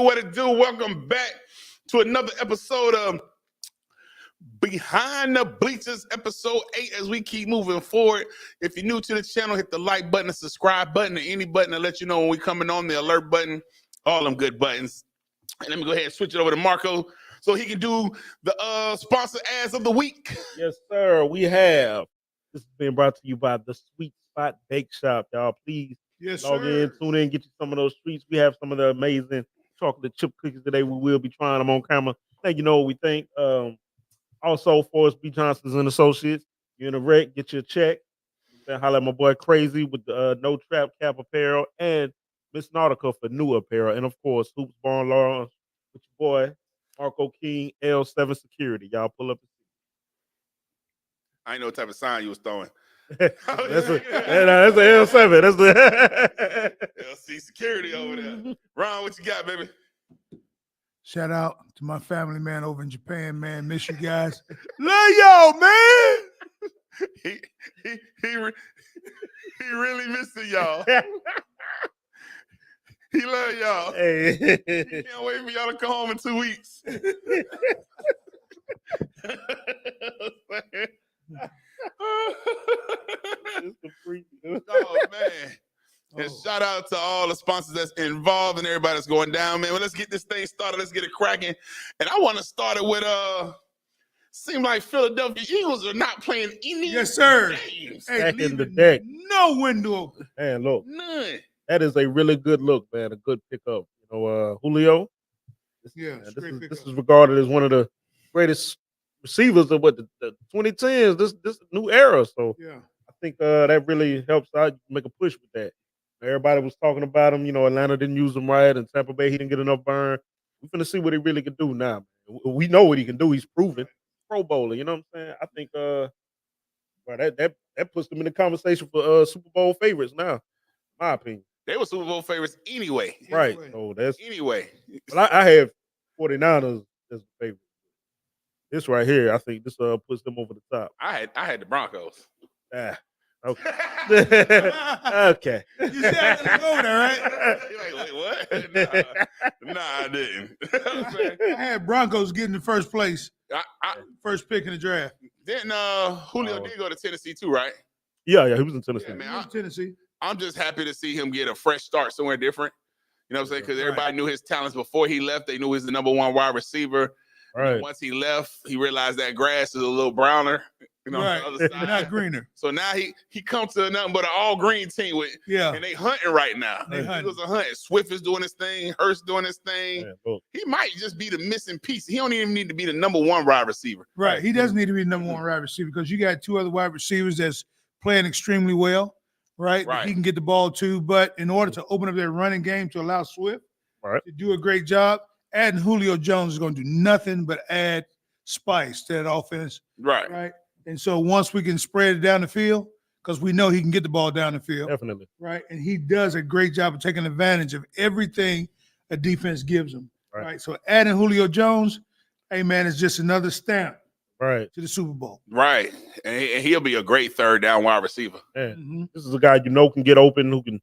What it do? Welcome back to another episode of Behind the Bleachers, episode 8, as we keep moving forward. If you're new to the channel, hit the like button, the subscribe button, or any button to let you know when we're coming on, the alert button, all them good buttons. And let me go ahead and switch it over to Marco so he can do the sponsor ads of the week. Yes, sir. We have. This is being brought to you by the Sweet Spot Bake Shop, y'all. Please log in, tune in, get you some of those treats. We have some of the amazing chocolate chip cookies today. We will be trying them on camera. Let you know what we think. Also, Forrest B. Johnson's and Associates. You're in a wreck, get your check. Then holler at my boy Crazy with the No Trap Cap apparel and Miss Nautica for new apparel. And of course, Hoops Barn Lawrence with your boy Marco King, L7 Security. Y'all pull up. I ain't know what type of sign you was throwing. that's an L7. That's the LC Security over there. Ron, what you got, baby? Shout out to my family, man, over in Japan, man. Miss you guys. Love y'all, man. He really missing y'all. He love y'all. Hey. He can't wait for y'all to come home in 2 weeks. Oh, man. And shout out to all the sponsors that's involved and everybody that's going down, man. Well, let's get this thing started. Let's get it cracking. And I want to start it with seem like Philadelphia Eagles are not playing any yes, sir. games. Hey, back in the deck. No window open. Man, look. None. That is a really good look, man. A good pickup. You know, Julio. This is regarded as one of the greatest receivers of what the 2010s, this new era. So yeah, I think that really helps out. Make a push with that. Everybody was talking about him. You know, Atlanta didn't use him right, and Tampa Bay he didn't get enough burn. We're gonna see what he really can do now. We know what he can do. He's proven. Pro Bowler. You know what I'm saying? I think that puts them in the conversation for Super Bowl favorites now. My opinion. They were Super Bowl favorites anyway. Right. So that's anyway. But I have 49ers as a favorite. This right here, I think this puts them over the top. I had the Broncos. Okay. Okay. You said I didn't go there, right? You're like, wait, what? Nah, I didn't. I had Broncos getting the first place. First pick in the draft. Then Julio did go to Tennessee too, right? Yeah, he was in Tennessee. Yeah, man, Tennessee. I'm just happy to see him get a fresh start somewhere different. You know what I'm saying? Because everybody knew his talents before he left. They knew he was the number one wide receiver. Right. Once he left, he realized that grass is a little browner. You know, right. on the other side. Not greener. So now he comes to nothing but an all green team with and they hunting right now. He was a hunting. Swift is doing his thing. Hurst doing his thing. Man, he might just be the missing piece. He don't even need to be the number one wide receiver. Right. He doesn't need to be the number one wide receiver because you got two other wide receivers that's playing extremely well. Right. He can get the ball too. But in order to open up that running game to allow Swift to do a great job, adding Julio Jones is going to do nothing but add spice to that offense. Right. Right. And so once we can spread it down the field, because we know he can get the ball down the field. Definitely. Right. And he does a great job of taking advantage of everything a defense gives him. Right. So adding Julio Jones, hey, man, is just another stamp to the Super Bowl. Right. And he'll be a great third down wide receiver. Man, This is a guy can get open, who can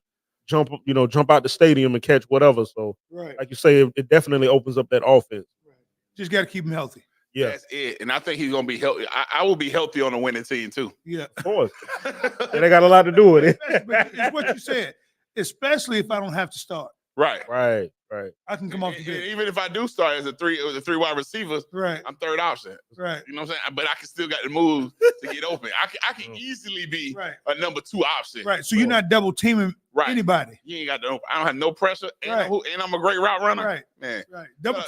jump out the stadium and catch whatever. So, like you say, it definitely opens up that offense. Right. Just got to keep him healthy. Yeah, that's it. And I think he's gonna be healthy. I will be healthy on a winning team too. Yeah, of course. They got a lot to do with it. It's what you said, especially if I don't have to start. Right. I can come off the bench. Even if I do start as the three wide receivers, I'm third option. Right. You know what I'm saying? But I can still got the move to get open. I can easily be a number 2 option. Right. So you're not double teaming anybody. You ain't got I don't have no pressure. And I'm a great route runner. Right. Man. Right. Double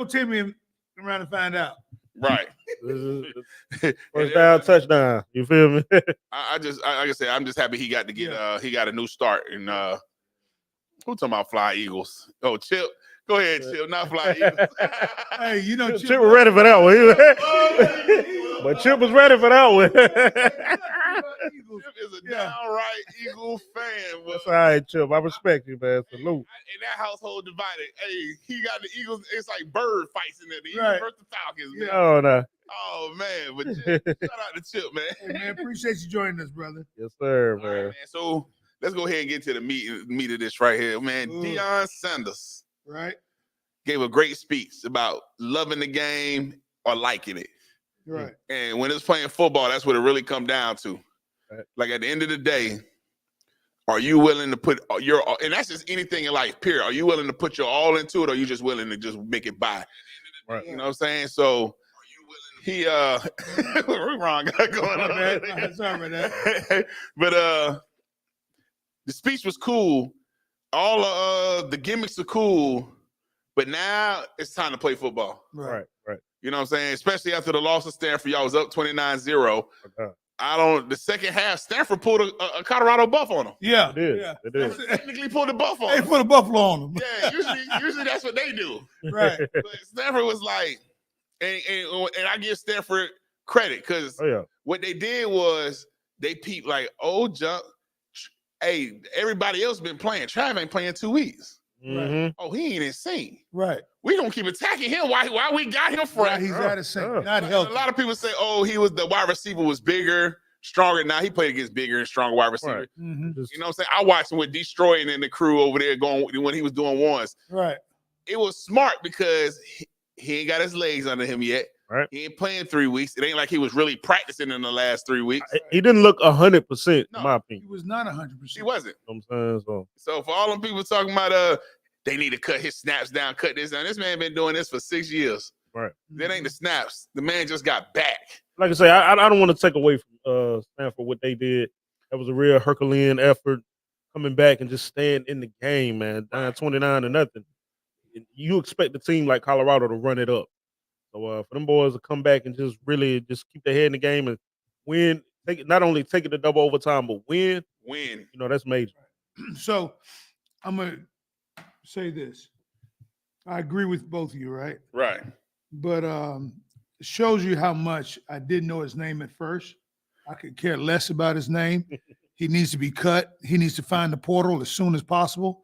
team me around to find out. Right. First down, touchdown. You feel me? I just, like I said, I'm just happy he got to get he got a new start. And who talking about Fly Eagles? Oh, Chip. Go ahead, Chip. Not Fly Eagles. Hey, you know Chip was ready for that one. But Chip was ready for that one. Chip is a downright Eagle fan. Bro. That's all right, Chip. I respect you, man. Salute. In that household divided, hey, he got the Eagles. It's like bird fights in there. The Eagles versus the Falcons. Man. Oh, no. Oh, man. But Chip, shout out to Chip, man. Hey, man, appreciate you joining us, brother. Yes, sir, man. All right, man. So let's go ahead and get to the meat of this right here, man. Deion Sanders. Right. Gave a great speech about loving the game or liking it. Right. And when it's playing football, that's what it really come down to. Right. Like at the end of the day, are you willing to put your, and that's just anything in life, period. Are you willing to put your all into it, or are you just willing to just make it by? Right. You know what I'm saying? So he we're wrong going on. Sorry about that. But the speech was cool. All the gimmicks are cool, but now it's time to play football. Right. You know what I'm saying? Especially after the loss of Stanford, y'all was up 29-0. Okay. The second half, Stanford pulled a Colorado buff on them. Yeah. It did. Technically pulled a buff on They them. put a buffalo on them. Yeah, usually that's what they do. Right. But Stanford was like, and I give Stanford credit because what they did was they peeped like, hey, everybody else been playing. Trav ain't playing 2 weeks. Mm-hmm. Oh, he ain't insane. Right. We gonna keep attacking him. Why we got him for? He's out of sync. Not healthy. A lot of people say, the wide receiver was bigger, stronger. Now he played against bigger and stronger wide receiver. Right. Mm-hmm. You know what I'm saying? I watched him with Destroying and the crew over there going when he was doing ones. Right. It was smart because he ain't got his legs under him yet. Right. He ain't playing 3 weeks. It ain't like he was really practicing in the last 3 weeks. He didn't look 100%, in my opinion. He was not 100%. He wasn't. You know what I'm saying? So for all them people talking about they need to cut his snaps down, cut this down. This man been doing this for 6 years. Right. That ain't the snaps. The man just got back. Like I say, I don't want to take away from Stanford what they did. That was a real Herculean effort, coming back and just staying in the game, man. Down 29-0. You expect the team like Colorado to run it up. So for them boys to come back and just really just keep their head in the game and win, not only take it to double overtime, but win. Win. You know, that's major. So I'm going to say this. I agree with both of you, right? Right. But it shows you how much I didn't know his name at first. I could care less about his name. He needs to be cut. He needs to find the portal as soon as possible.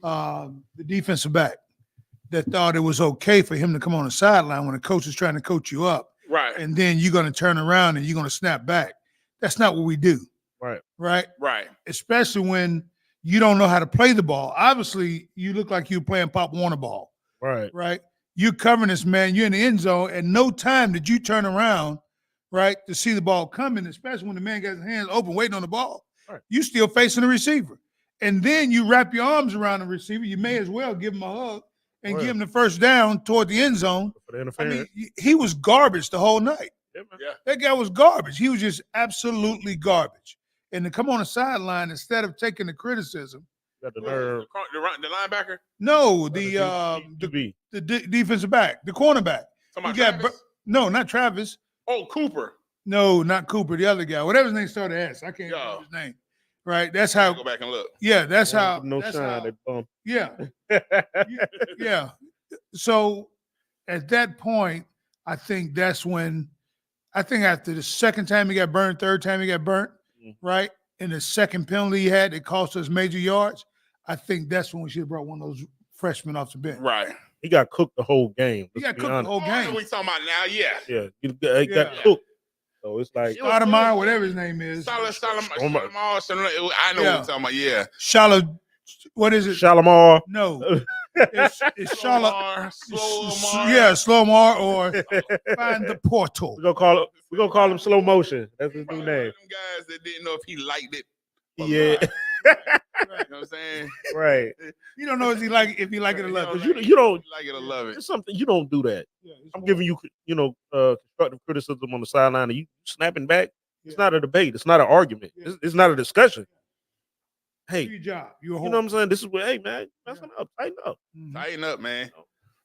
The defensive back that thought it was okay for him to come on the sideline when the coach is trying to coach you up. Right. And then you're going to turn around and you're going to snap back. That's not what we do. Right. Right? Right. Especially when you don't know how to play the ball. Obviously, you look like you're playing Pop Warner ball. Right. Right? You're covering this man. You're in the end zone. At no time did you turn around, right, to see the ball coming, especially when the man got his hands open waiting on the ball. Right. You still facing the receiver. And then you wrap your arms around the receiver. You may as well give him a hug and give him the first down toward the end zone. For the interference. I mean, he was garbage the whole night. Yeah, man. Yeah. That guy was garbage. He was just absolutely garbage. And to come on the sideline instead of taking the criticism. Got the nerve. The linebacker? No, the defensive back, the cornerback. You got no, not Travis. Oh, Cooper. No, not Cooper. The other guy, whatever his name started S. I can't remember his name. Right, that's how. Go back and look. Yeah, that's how. No that's shine. how, They bump. Yeah, yeah. So at that point, I think that's when. I think after the second time he got burnt, third time he got burnt, right, and the second penalty he had that cost us major yards. I think that's when we should have brought one of those freshmen off the bench. Right. He got cooked the whole game. He got cooked the whole game. We talking about now? Yeah. Yeah, he got cooked. So it's like Stoudemire, whatever his name is. I know what you're talking about. Yeah. What is it? Shalimar. No. It's Slowmar. Yeah, Slowmar or Find the Portal. We're gonna call him Slow Motion. That's his new name. Them guys that didn't know if he liked it. Yeah. You know what I'm saying? Right. You don't know if he like it or love it. You don't like it or love it. It's something you don't do that. Yeah, I'm giving you constructive criticism on the sideline and you snapping back. It's not a debate. It's not an argument. It's not a discussion. Hey, do your job. You know what I'm saying? This is where, hey man, messing up, tighten up. Mm-hmm. Tighten up, man.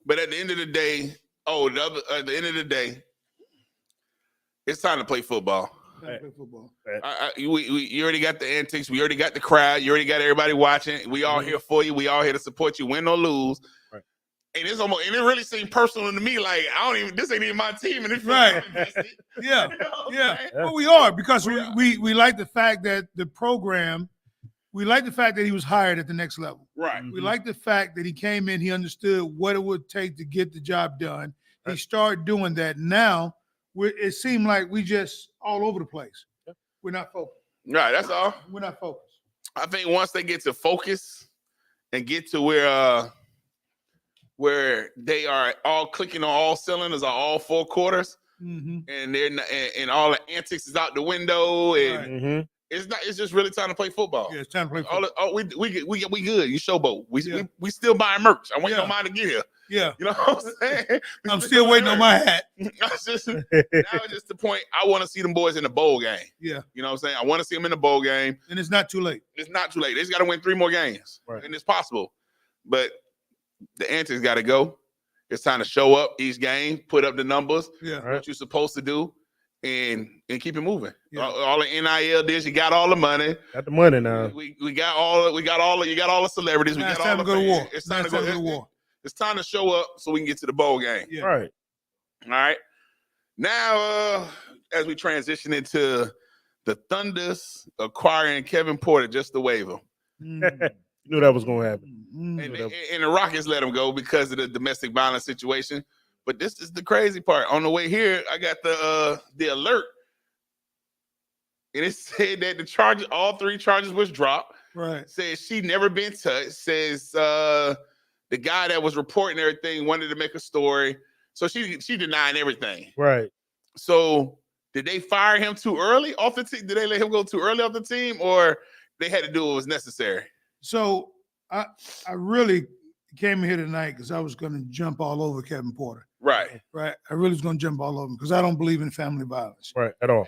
But at the end of the day, at the end of the day, it's time to play football. Play football. You already got the antics. We already got the crowd. You already got everybody watching. We all here for you. We all here to support you, win or lose. Right. And it really seemed personal to me. Like this ain't even my team, and it's right. Yeah, yeah. Well, we are because we like the fact that the program. We like the fact that he was hired at the next level. Right. We like the fact that he came in. He understood what it would take to get the job done. Right. He started doing that. Now it seemed like we just all over the place. Yeah. We're not focused. Right. That's all. We're not focused. I think once they get to focus and get to where where they are all clicking on all cylinders on all 4 quarters, Mm-hmm. and they're not, and all the antics is out the window, and it's not. It's just really time to play football. Yeah, it's time to play football. We good. You showboat. We still buying merch. I'm waiting on mine to get here. Yeah, you know what I'm saying. I'm still waiting on my hat. Now it's just the point. I want to see them boys in the bowl game. Yeah, you know what I'm saying. I want to see them in the bowl game, and it's not too late. It's not too late. They just got to win 3 more games, and it's possible. But the antics got to go. It's time to show up each game, put up the numbers, what you're supposed to do, and keep it moving. Yeah. All the NIL deals, you got all the money. Got the money now. We got all the celebrities. We got all the go to war. It's time to go to war. It's time to show up so we can get to the bowl game. Yeah. Right. All right. Now, as we transition into the Thunders acquiring Kevin Porter just to waive him. You knew that was going to happen. And the Rockets let him go because of the domestic violence situation. But this is the crazy part. On the way here, I got the alert. And it said that all 3 charges was dropped. Right. Says she never been touched. Says the guy that was reporting everything wanted to make a story. So she denied everything. Right. So did they fire him too early off the team? Did they let him go too early off the team, or they had to do what was necessary? So I really came here tonight because I was going to jump all over Kevin Porter. Right. Right. I really was going to jump all over him because I don't believe in family violence. Right. At all.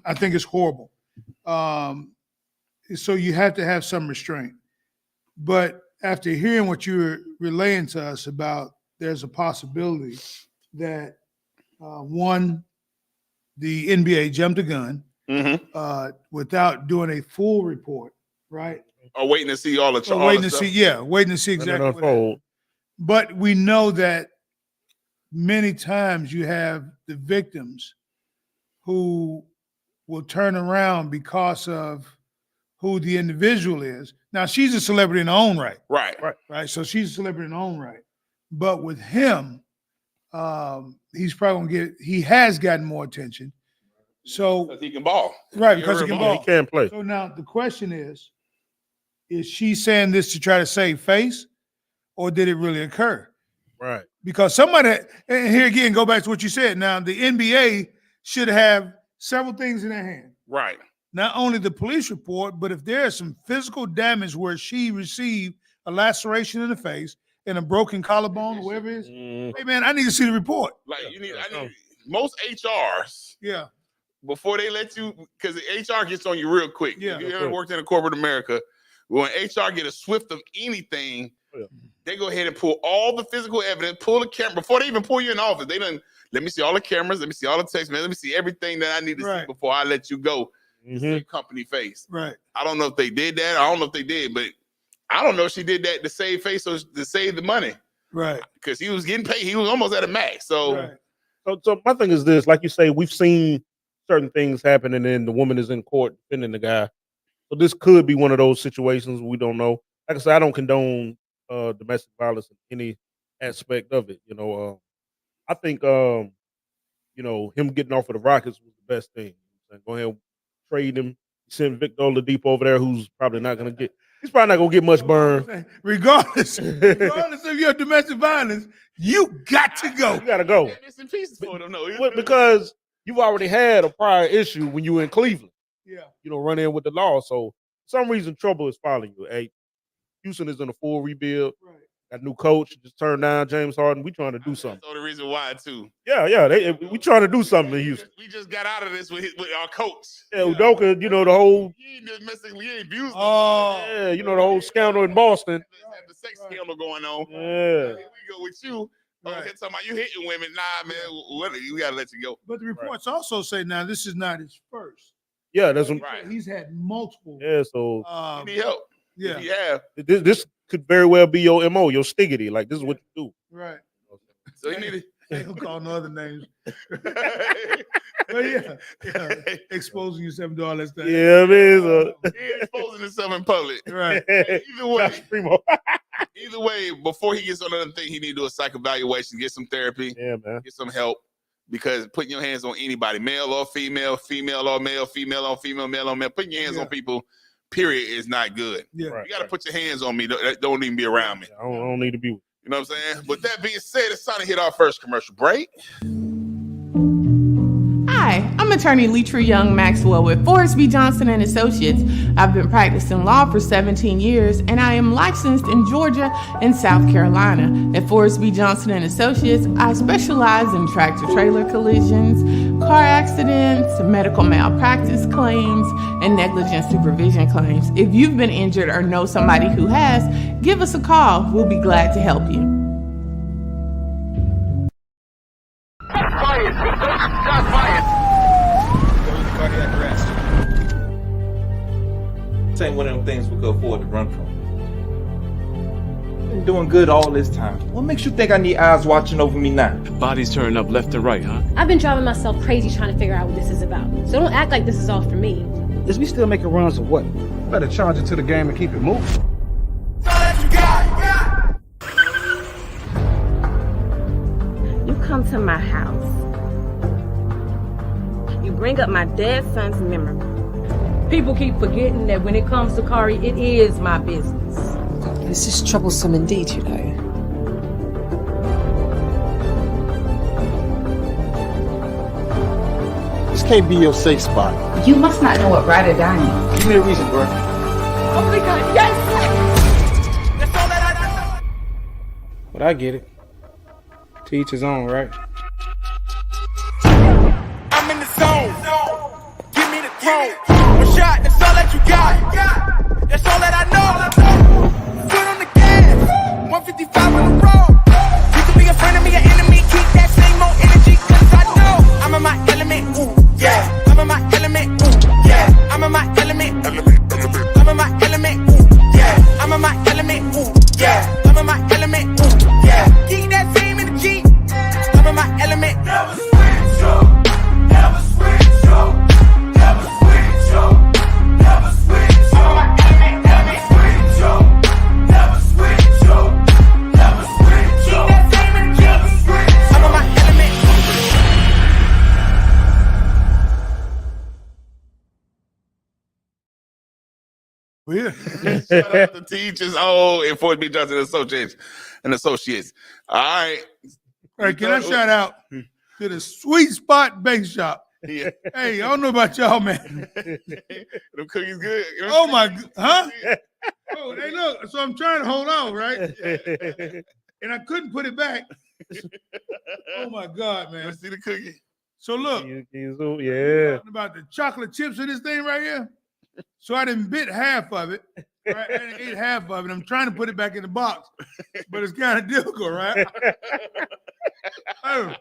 I think it's horrible. So you have to have some restraint. But after hearing what you were relaying to us about, there's a possibility that the NBA jumped a gun without doing a full report, right? Or waiting to see all the stuff. Waiting to see exactly what happened. But we know that many times you have the victims who will turn around because of who the individual is. Now, she's a celebrity in her own right. Right. So she's a celebrity in her own right. But with him, he's probably he has gotten more attention. So because he can ball. Right, because he can ball. He can play. So now the question is she saying this to try to save face, or did it really occur? Right. Because somebody, and here again, go back to what you said. Now, the NBA should have several things in their hand. Right. Not only the police report, but if there is some physical damage where she received a laceration in the face and a broken collarbone, or whatever it is, hey man, I need to see the report. Like I need most HRs. Yeah. Before they let you, because the HR gets on you real quick. Yeah. If you ever worked in a corporate America, when HR get a swift of anything, they go ahead and pull all the physical evidence, pull the camera before they even pull you in the office. They done let me see all the cameras, let me see all the text, man, let me see everything that I need to see before I let you go. Company face. Right. I don't know if they did that. I don't know if they did, but I don't know if she did that to save face or to save the money. Right. Because he was getting paid. He was almost at a max. So, so my thing is this: like you say, we've seen certain things happen, and then the woman is in court defending the guy. So this could be one of those situations we don't know. Like I said, I don't condone domestic violence in any aspect of it. You know, I think you know, him getting off of the Rockets was the best thing. Go ahead, trade him, send Victor Oladipo over there, who's probably not going to get. He's probably not going to get much burn. Regardless of your domestic violence, you got to go. You got to go. Because you've already had a prior issue when you were in Cleveland. Yeah. You know, run in with the law. So for some reason, trouble is following you. Hey, Houston is in a full rebuild. Right. Got a new coach. Just turned down James Harden. We trying to do something. That's the reason why too. Yeah. We trying to do something in Houston. We just got out of this with our coach. Yeah, Udoka. You know the whole. He ain't domestically abused. Yeah, you know the whole scandal in Boston. Had the sex scandal going on. Yeah. Here we go with you. Talking about you hitting women. Nah, man. We gotta let you go. But the reports also say now this is not his first. Yeah, that's He's had multiple. Yeah, so you need help. Yeah. Yeah. This could very well be your MO, your stiggity. Like this is what you do. Right. So you need I ain't gonna call no other names. But yeah, exposing yourself to all that stuff. Yeah, it is. He ain't exposing himself in public. Right. Either way, before he gets on another thing, he need to do a psych evaluation, get some therapy, get some help. Because putting your hands on anybody, male or female, female or male, female on female, male on male, putting your hands on people, period, is not good. Yeah. You got to put your hands on me. Don't even be around me. I don't need to be with you. You know what I'm saying? With that being said, it's time to hit our first commercial break. Hi, I'm attorney Bleacher Young Maxwell with Forrest B. Johnson and Associates. I've been practicing law for 17 years, and I am licensed in Georgia and South Carolina. At Forrest B. Johnson and Associates, I specialize in tractor-trailer collisions, car accidents, medical malpractice claims, and negligent supervision claims. If you've been injured or know somebody who has, give us a call. We'll be glad to help you. This ain't one of them things we could afford to run from. Been doing good all this time. What makes you think I need eyes watching over me now? Bodies turning up left and right, huh? I've been driving myself crazy trying to figure out what this is about. So don't act like this is all for me. Is we still making runs or what? Better charge it to the game and keep it moving. You come to my house. You bring up my dead son's memory. People keep forgetting that when it comes to Kari, it is my business. This is troublesome indeed, you know. This can't be your safe spot. You must not know what ride or die means. Give me a reason, bro. Oh my God, yes! That's all that I know. But I get it. To each his own, right? I'm in the zone. Give me the throne. One shot, that's all that you got. That's all that I know. Foot on the gas. 155 on the road. You can be a friend of me, an enemy. Keep that same old energy, cause I know I'm in my element. Ooh, yeah. I'm in my element. Ooh, yeah. I'm in my element. I'm in my element. Ooh, yeah. I'm in my element. Ooh, yeah. I'm in my element. Ooh, yeah. Keep that same energy. I'm in my element. Never switch up. Never switch up. Never switch up. Never switch up. Never switch up. Never switch up. Never switch up. Keep that same energy. Never switch up. I'm in my element. Yeah. Shout out to Teachers O and Fort B. Johnson and Associates. All right. All right, can I shout out to the Sweet Spot Bake Shop? Yeah. Hey, I don't know about y'all, man. Them cookies good. Oh my, huh? Oh, hey, look. So I'm trying to hold on, right? And I couldn't put it back. Oh my God, man. Let's see the cookie. So look, Yeah. talking about the chocolate chips in this thing right here. So I didn't bit half of it. Right? I didn't ate half of it. I'm trying to put it back in the box, but it's kind of difficult, right? Oh.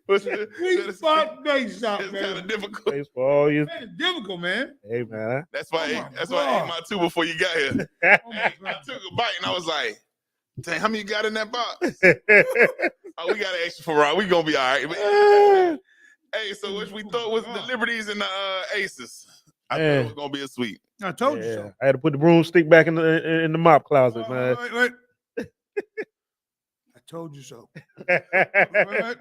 Sweet Spot Bake Shop, man. It's kind of difficult. Thanks for all you. Man, it's difficult, man. Hey, man. That's why I ate my two before you got here. I took a bite and I was like, dang, how many you got in that box? Oh, we got an extra for Rob. We gonna be all right. Hey, so what we thought was the Liberties and the Aces. I thought it was gonna be a sweep. I told you so. I had to put the broomstick back in the mop closet, man. Wait. I told you so. Right?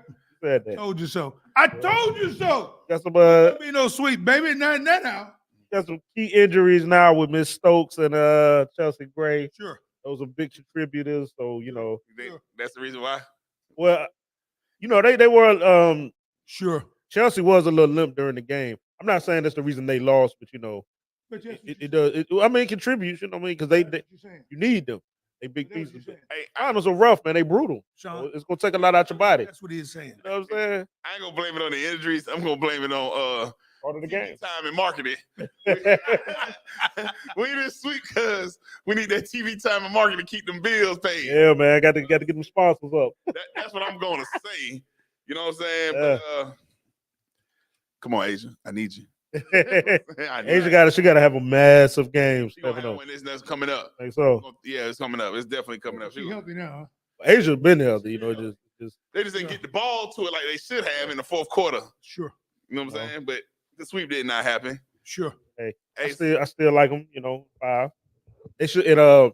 Told you so. I told you so. Got some be no sweet baby, not in that house. Got some key injuries now with Miss Stokes and Chelsea Gray. Sure. Those are big contributors. So, That's the reason why. Well, they were sure. Chelsea was a little limp during the game. I'm not saying that's the reason they lost, but But yes, it does. It contributes. Because you need them. They big pieces. Hey, Arnold's are rough, man. They brutal. Sean, so it's gonna take a lot out your body. That's what he's saying. You know what I'm saying? I ain't gonna blame it on the injuries. I'm gonna blame it on part of the game. Time and marketing. We didn't sweep because we need that TV time and marketing to keep them bills paid. Yeah, man. I got to get them sponsors up. That's what I'm gonna say. You know what I'm saying? Yeah. But, come on, Asia. I need you. Asia she gotta have a massive game. She gonna have when that's coming up. Think so? Yeah, it's coming up. It's definitely coming up. She healthy now. Huh? Asia's been healthy, just they just didn't get the ball to it like they should have in the fourth quarter. Sure. You know what I'm saying? But the sweep did not happen. Sure. Hey, I still like them. 5. They should.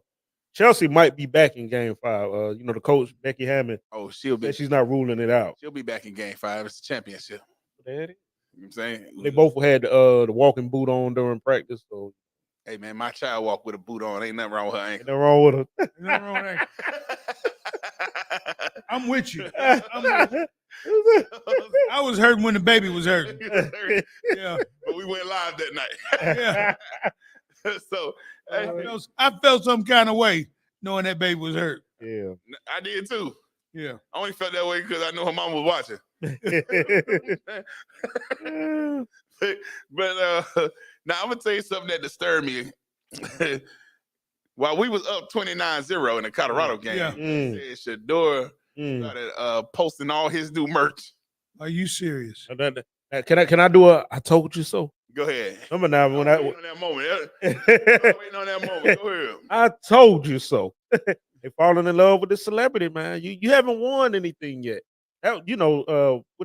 Chelsea might be back in Game 5. The coach Becky Hammond. Oh, she'll be. She's not ruling it out. She'll be back in Game 5. It's a championship. Daddy. You know what I'm saying? They both had the walking boot on during practice. So, hey man, my child walked with a boot on. Ain't nothing wrong with her ankle. Ain't nothing wrong with her. Ain't nothing wrong with her ankle. I'm with you. I was hurting when the baby was hurting. Yeah, but we went live that night. Yeah. So I felt some kind of way knowing that baby was hurt. Yeah, I did too. Yeah, I only felt that way because I know her mom was watching. but now I'm gonna tell you something that disturbed me. While we was up 29-0 in the Colorado game, Shador started posting all his new merch. Are you serious? Can I do I told you so? Go ahead. Remember now when I'm waiting on that moment. Waiting on that moment. Go ahead. I told you so. They falling in love with the celebrity, man. You haven't won anything yet. When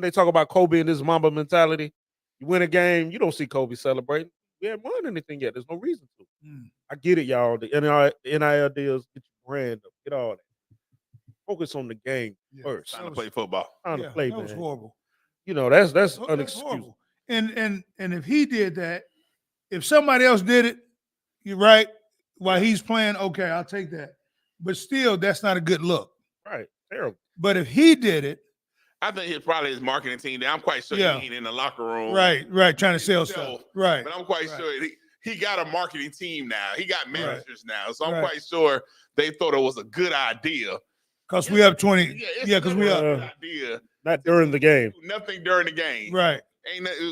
they talk about Kobe and this Mamba mentality, you win a game, you don't see Kobe celebrating. We haven't won anything yet. There's no reason to. I get it, y'all. The NIL deals, get your brand up, get all that. Focus on the game first. Time to play football. Time to play, that was horrible. That's unexcusable. Horrible. And if he did that, if somebody else did it, you're right. While he's playing, okay, I'll take that. But still, that's not a good look. Right. Terrible. But if he did it, I think it's probably his marketing team. I'm quite sure he ain't in the locker room. Right, trying to sell stuff. Right. But I'm quite sure he got a marketing team now. He got managers now. So I'm quite sure they thought it was a good idea. Because we have 20. Yeah, because we have. Idea. Not during the game. Nothing during the game. Right.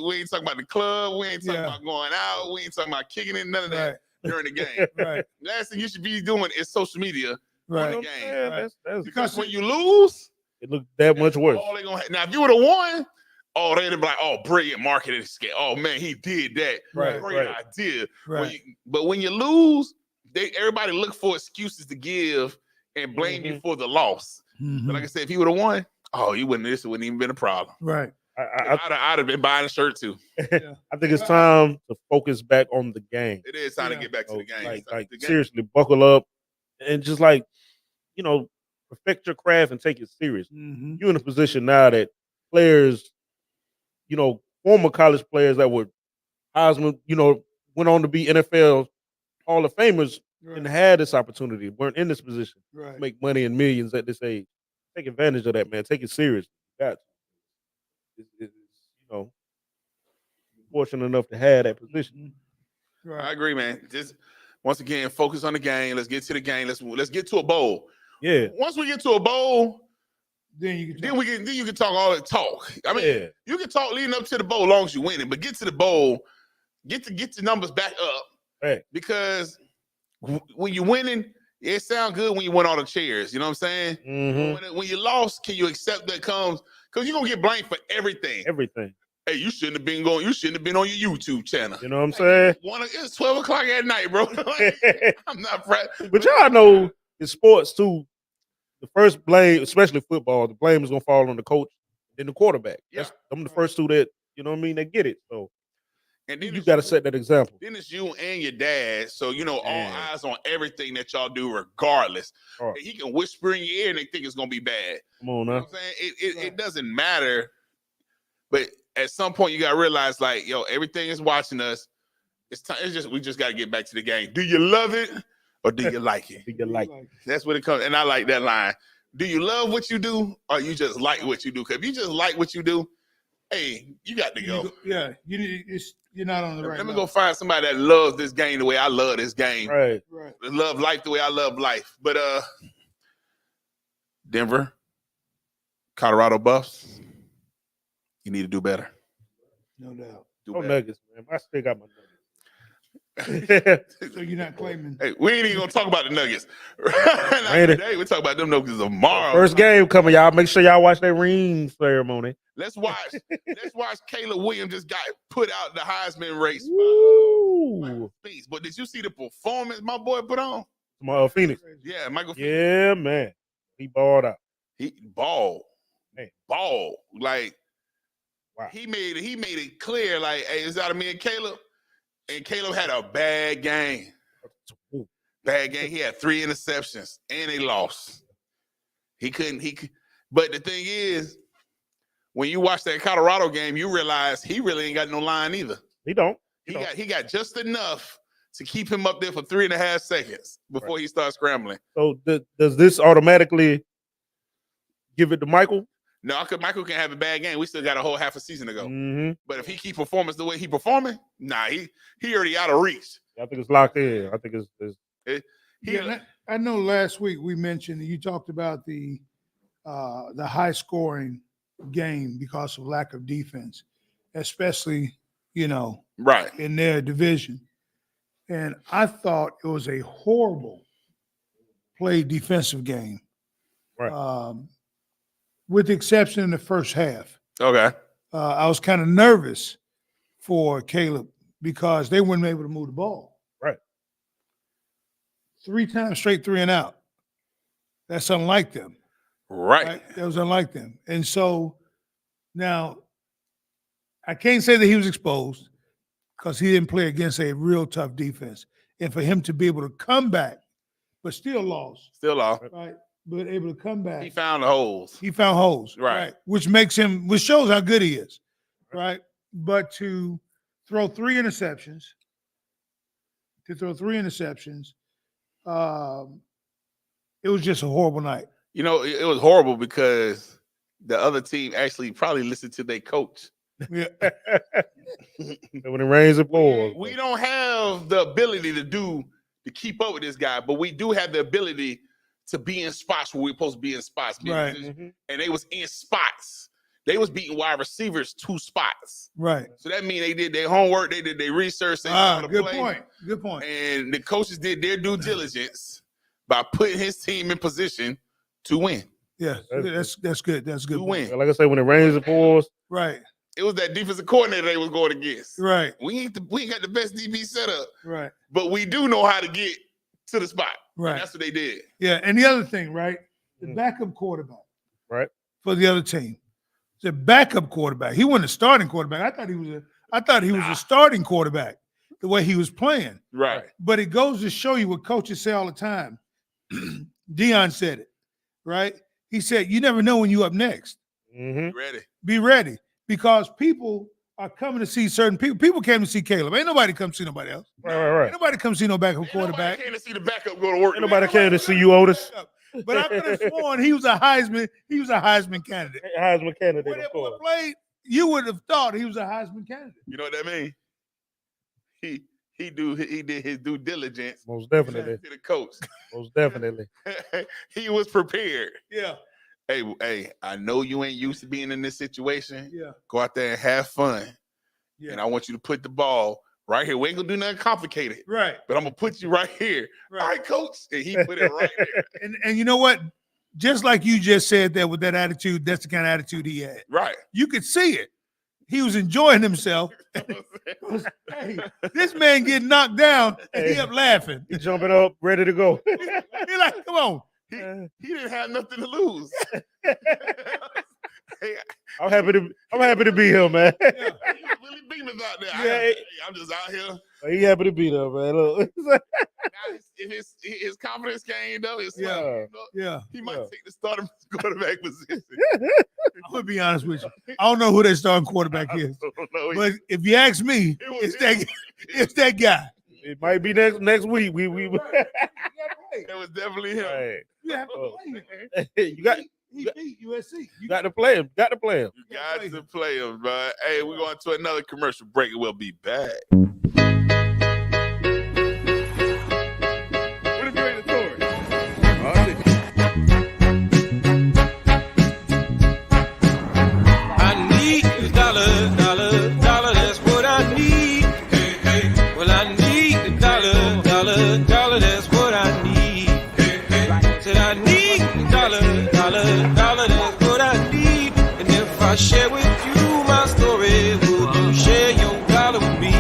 We ain't talking about the club. We ain't talking about going out. We ain't talking about kicking it. None of that during the game. Right. Last thing you should be doing is social media on the game. Yeah, that's because when you lose, it looks that much worse. All they gonna now, if you would have won, they'd be like, "Oh, brilliant marketing scale. Oh man, he did that. Right, Great idea." Right. But when you lose, everybody look for excuses to give and blame you for the loss. But like I said, if he would have won, you wouldn't. This wouldn't even been a problem. Right. I'd have been buying a shirt too. I think it's time to focus back on the game. It is time to get back to the game. Like seriously, buckle up and just perfect your craft and take it serious. You're in a position now that players, former college players that were Heisman, went on to be NFL Hall of Famers and had this opportunity, weren't in this position to make money in millions at this age. Take advantage of that, man. Take it serious. Fortunate enough to have that position. I agree, man. Just once again, focus on the game. Let's get to the game. Let's get to a bowl. Yeah. Once we get to a bowl, then you can talk all that talk. I mean, you can talk leading up to the bowl as long as you win it, but get to the bowl, get the numbers back up. Right. Because when you're winning, it sounds good when you win all the chairs. You know what I'm saying? When you lost, can you accept that comes? Because you're gonna get blamed for everything. Everything. Hey, you shouldn't have been going. You shouldn't have been on your YouTube channel. You know what I'm saying? It's 12 o'clock at night, bro. I'm not proud. But y'all know in sports too, the first blame, especially football, the blame is gonna fall on the coach and the quarterback. I'm the first two that they get it. So and then you got to set that example. Then it's you and your dad. So all eyes on everything that y'all do, regardless. And he can whisper in your ear and they think it's gonna be bad. Come on, you know what I'm saying? It doesn't matter. But at some point, you gotta realize, everything is watching us. It's time. We just gotta get back to the game. Do you love it or do you like it? Do you like it? That's what it comes. And I like that line. Do you love what you do or you just like what you do? Because if you just like what you do, hey, you got to go. You're not on the right. Let me go find somebody that loves this game the way I love this game. Right. Love life the way I love life. But Denver, Colorado Buffs. You need to do better. No doubt. Nuggets, man. I still got my Nuggets. So you're not claiming. Hey, we ain't even gonna talk about the Nuggets. Today, we talk about them Nuggets tomorrow. First game coming, y'all. Make sure y'all watch that ring ceremony. Let's watch Caleb Williams just got put out the Heisman race. But did you see the performance my boy put on? Phoenix. Yeah, Michael Phoenix. Yeah, man. He balled out. He balled. Man. Ball. Like, wow. He made it clear, like, hey, it's out of me and Caleb. And Caleb had a bad game. Bad game. He had 3 interceptions and they lost. But the thing is, when you watch that Colorado game, you realize he really ain't got no line either. He don't. He got just enough to keep him up there for 3.5 seconds before he starts scrambling. So does this automatically give it to Michael? No, because Michael can have a bad game. We still got a whole half a season to go. Mm-hmm. But if he keep performing the way he performing, nah, he already out of reach. I think it's locked in. I think it's I know last week we mentioned you talked about the high scoring game because of lack of defense, especially right in their division. And I thought it was a horrible played defensive game. Right. With the exception in the first half. Okay. I was kind of nervous for Caleb because they weren't able to move the ball. Right. 3 times straight 3 and out. That's unlike them. Right. That was unlike them. And so now I can't say that he was exposed because he didn't play against a real tough defense. And for him to be able to come back, but still lost. Still lost. Right. But able to come back. He found the holes. He found holes. Right. Which shows how good he is. Right. But to throw 3 interceptions, it was just a horrible night. It was horrible because the other team actually probably listened to their coach. Yeah. When it rains, it pours. We don't have the ability to keep up with this guy, but we do have the ability to be in spots where we're supposed to be in spots. Right. And they was in spots. They was beating wide receivers 2 spots. Right. So that means they did their homework, they did their research. Good point. And the coaches did their due diligence by putting his team in position to win. Yeah, that's good. That's good. To win. Like I say, when it rains, it pours. Right. It was that defensive coordinator they was going against. Right. We ain't got the best DB setup. Right. But we do know how to get to the spot. Right. And that's what they did. Yeah. And the other thing, right? The backup quarterback. Right. For the other team. The backup quarterback. He wasn't a starting quarterback. I thought he was a starting quarterback the way he was playing. Right. But it goes to show you what coaches say all the time. Deion said it, right? He said, you never know when you're up next. Mm-hmm. Be ready. Because people are coming to see certain people. People came to see Caleb. Ain't nobody come see nobody else. Right. Ain't nobody come see no backup quarterback. Nobody came to see the backup go to work. Ain't nobody came to see you, Otis. But I could have sworn he was a Heisman candidate. Heisman candidate, When of course. played, you would have thought he was a Heisman candidate. You know what that means? He did his due diligence. Most definitely. To the coach. Most definitely. He was prepared. Yeah. Hey, I know you ain't used to being in this situation. Yeah. Go out there and have fun. Yeah. And I want you to put the ball right here. We ain't gonna do nothing complicated. Right. But I'm gonna put you right here. Right. All right, coach. And he put it right there. And you know what? Just like you just said that with that attitude, that's the kind of attitude he had. Right. You could see it. He was enjoying himself. Hey, this man getting knocked down and he up laughing. He jumping up, ready to go. He like, come on. He didn't have nothing to lose. I'm happy to be here, man. He was really beaming out there. I'm just out here. He happy to be there, man. Look. If his confidence came up, he might take the starting quarterback position. I'm gonna be honest with you. I don't know who that starting quarterback is, but if you ask me, it's that guy. It might be next week. We It was definitely him. Right. You have to play him. He beat USC. You got to play him. You got to play him, bro. Hey, we're going to another commercial break and we'll be back. Share with you my story. Would you share your dollar with me?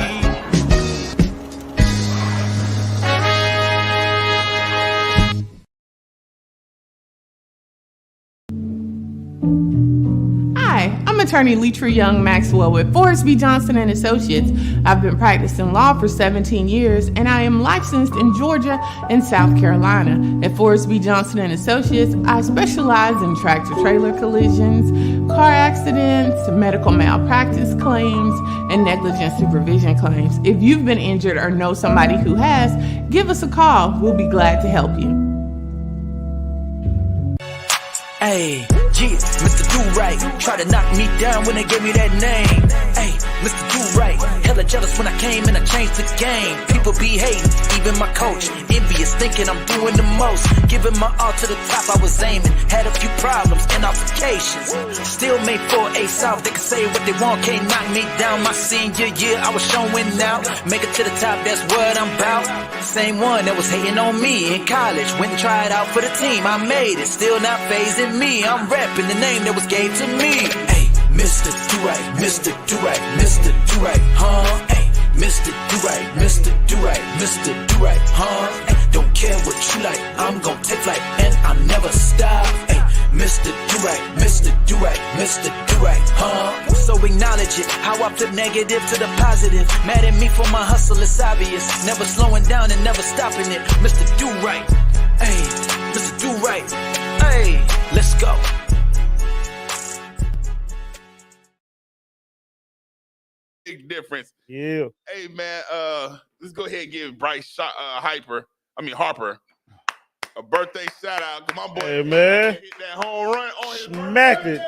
Hi, I'm attorney Leacher Young Maxwell with Forrest B. Johnson and Associates. I've been practicing law for 17 years, and I am licensed in Georgia and South Carolina. At Forrest B. Johnson and Associates, I specialize in tractor-trailer collisions, car accidents, medical malpractice claims, and negligent supervision claims. If you've been injured or know somebody who has, give us a call. We'll be glad to help you. Hey, yeah, Mr. Do-Right. Try to knock me down when they gave me that name. Hey, Mr. Do-Right. Hella jealous when I came and I changed the game. People be hating, even my coach. Envious, thinking I'm doing the most. Giving my all to the top, I was aiming. Had a few problems and altercations. Still made 4A South. They can say what they want, can't knock me down. My senior year, I was showing out. Make it to the top, that's what I'm about. Same one that was hating on me in college. Went and tried out for the team. I made it, still not phasing me. I'm rapping the name that was gave to me. Hey, Mr. Do-Right, Mr. Do-Right, Mr. Do-Right, huh? Hey, Mr. Do-Right, Mr. Do-Right, Mr. Do-Right, huh? Hey, don't care what you like, I'm gon' take flight and I'll never stop. Hey, Mr. Do-Right, Mr. Do-Right, Mr. Do-Right, huh? So acknowledge it, how I flip negative to the positive. Mad at me for my hustle, it's obvious. Never slowing down and never stopping it. Mr. Do-Right, hey, Mr. Do-Right, hey, let's go. Big difference. Yeah. Hey man, let's go ahead and give Bryce Harper a birthday shout out. My boy, hey man, hit that home run on his smacked birthday,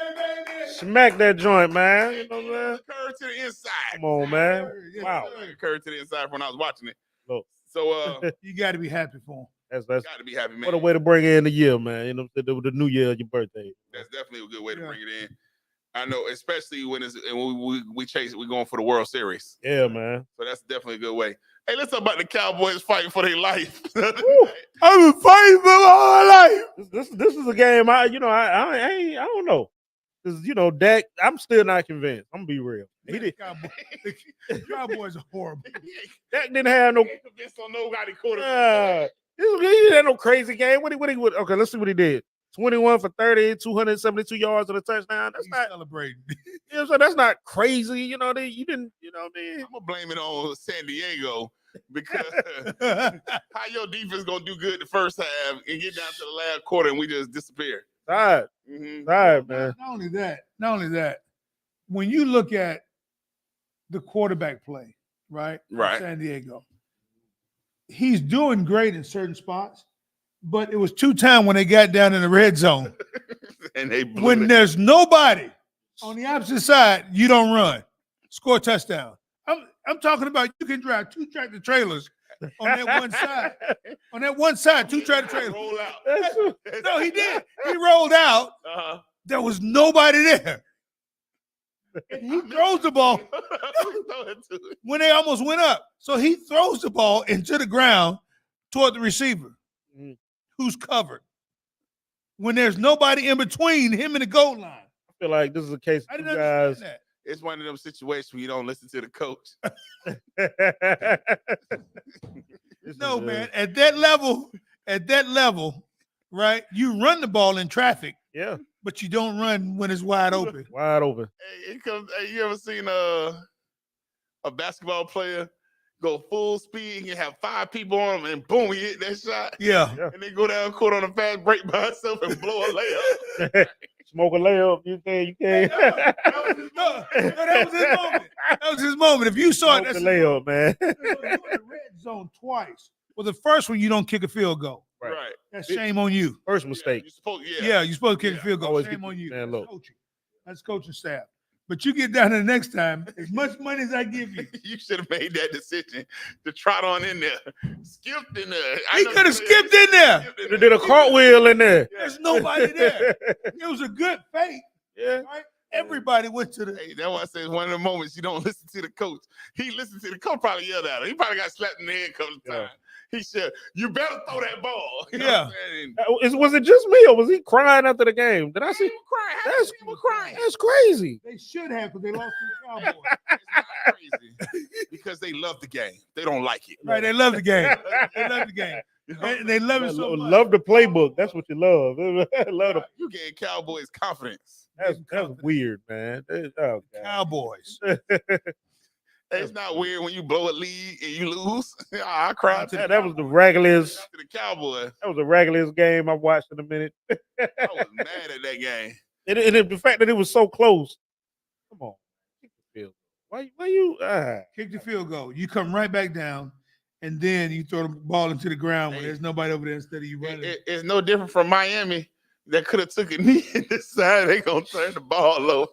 it. Smack that joint, man. You know what I'm saying? Curve to the inside. Come on, man. Wow. Curve to the inside when I was watching it. Look. So you got to be happy for him. That's got to be happy, man. What a way to bring in the year, man. You know what I'm saying? The new year, your birthday. That's definitely a good way to bring it in. I know, especially when we're going for the World Series. Yeah, man. So that's definitely a good way. Hey, let's talk about the Cowboys fighting for their life. I've been fighting for my life. This is a game. I don't know. Because Dak, I'm still not convinced. I'm gonna be real. The Cowboys are horrible. Dak didn't have no. Convinced on nobody quarterback. He didn't have no crazy game. What he okay, let's see what he did. 21 for 30, 272 yards and a touchdown. That's not celebrating. So that's not crazy. You didn't. You know what I mean? I'm gonna blame it on San Diego because how your defense gonna do good the first half and get down to the last quarter and we just disappear. All right, man. Not only that. When you look at the quarterback play, right? San Diego, he's doing great in certain spots. But it was 2 times when they got down in the red zone. And they when there's nobody on the opposite side, you don't run. Score a touchdown. I'm talking about you can drive 2 tractor trailers on that one side. On that one side, 2 tractor trailers. Roll out. No, he did. He rolled out. There was nobody there. And he throws the ball when they almost went up. So he throws the ball into the ground toward the receiver. Who's covered when there's nobody in between him and the goal line. I feel like this is a case of guys. That. It's one of them situations where you don't listen to the coach. No, man. At that level, right? You run the ball in traffic. Yeah. But you don't run when it's wide open. Wide open. Hey, you ever seen a basketball player go full speed, you have 5 people on him, and boom, he hit that shot. Yeah. And they go down court on a fast break by himself and blow a layup. Smoke a layup. You can. No, that was his moment. That was his moment. If you saw it, that's the layup, man. You were in the red zone twice. Well, the first one, you don't kick a field goal. Right. That's shame on you. First mistake. You're supposed to kick a field goal. Shame on you. Man, that's coaching. That's coaching staff. But you get down to the next time, as much money as I give you. You should have made that decision to trot on in there. Skipped in there. He could have skipped in there. Did a cartwheel in there. There's nobody there. It was a good fake. Yeah. Right? Everybody went to the. Hey, that's why I say it's one of the moments you don't listen to the coach. He listened to the coach, probably yelled at him. He probably got slapped in the head a couple of times. He said, "You better throw that ball." You know Was it just me or was he crying after the game? Did I see him crying? That's crazy. They should have because they lost to the Cowboys. It's not crazy because they love the game. They don't like it. Right? They love the game. They love the game. And they love it so much. Love the playbook. That's what you love. You gave Cowboys confidence. That's weird, man. Cowboys. It's not weird when you blow a lead and you lose. I cried. That was the regularest. To the Cowboys. That was the regularest game I watched in a minute. I was mad at that game. And the fact that it was so close. Come on, kick the field. Why you kick the field goal? You come right back down, and then you throw the ball into the ground when there's nobody over there instead of you running. It's no different from Miami. that could have took a knee and decided they gonna turn the ball over.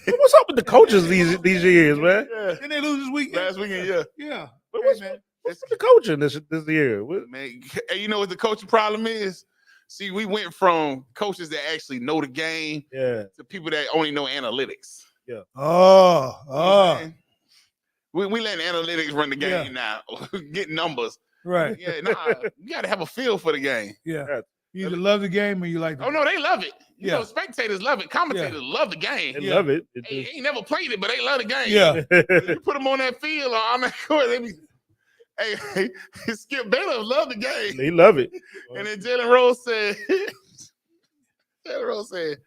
What's up with the coaches these years, man? Yeah. Didn't they lose this weekend? Last weekend, yeah. Yeah. But what's with the coaching this year? Man, hey, you know what the coaching problem is? See, we went from coaches that actually know the game to people that only know analytics. Yeah. Oh. We letting analytics run the game now, get numbers. Right. Yeah, you got to have a feel for the game. Yeah. You either love the game or you like the game. Oh, no, they love it. You know, spectators love it. Commentators love the game. They love it. They ain't never played it, but they love the game. Yeah. You put them on that field or on that court, they be, hey, Skip Bayless love the game. They love it. And then Jalen Rose said,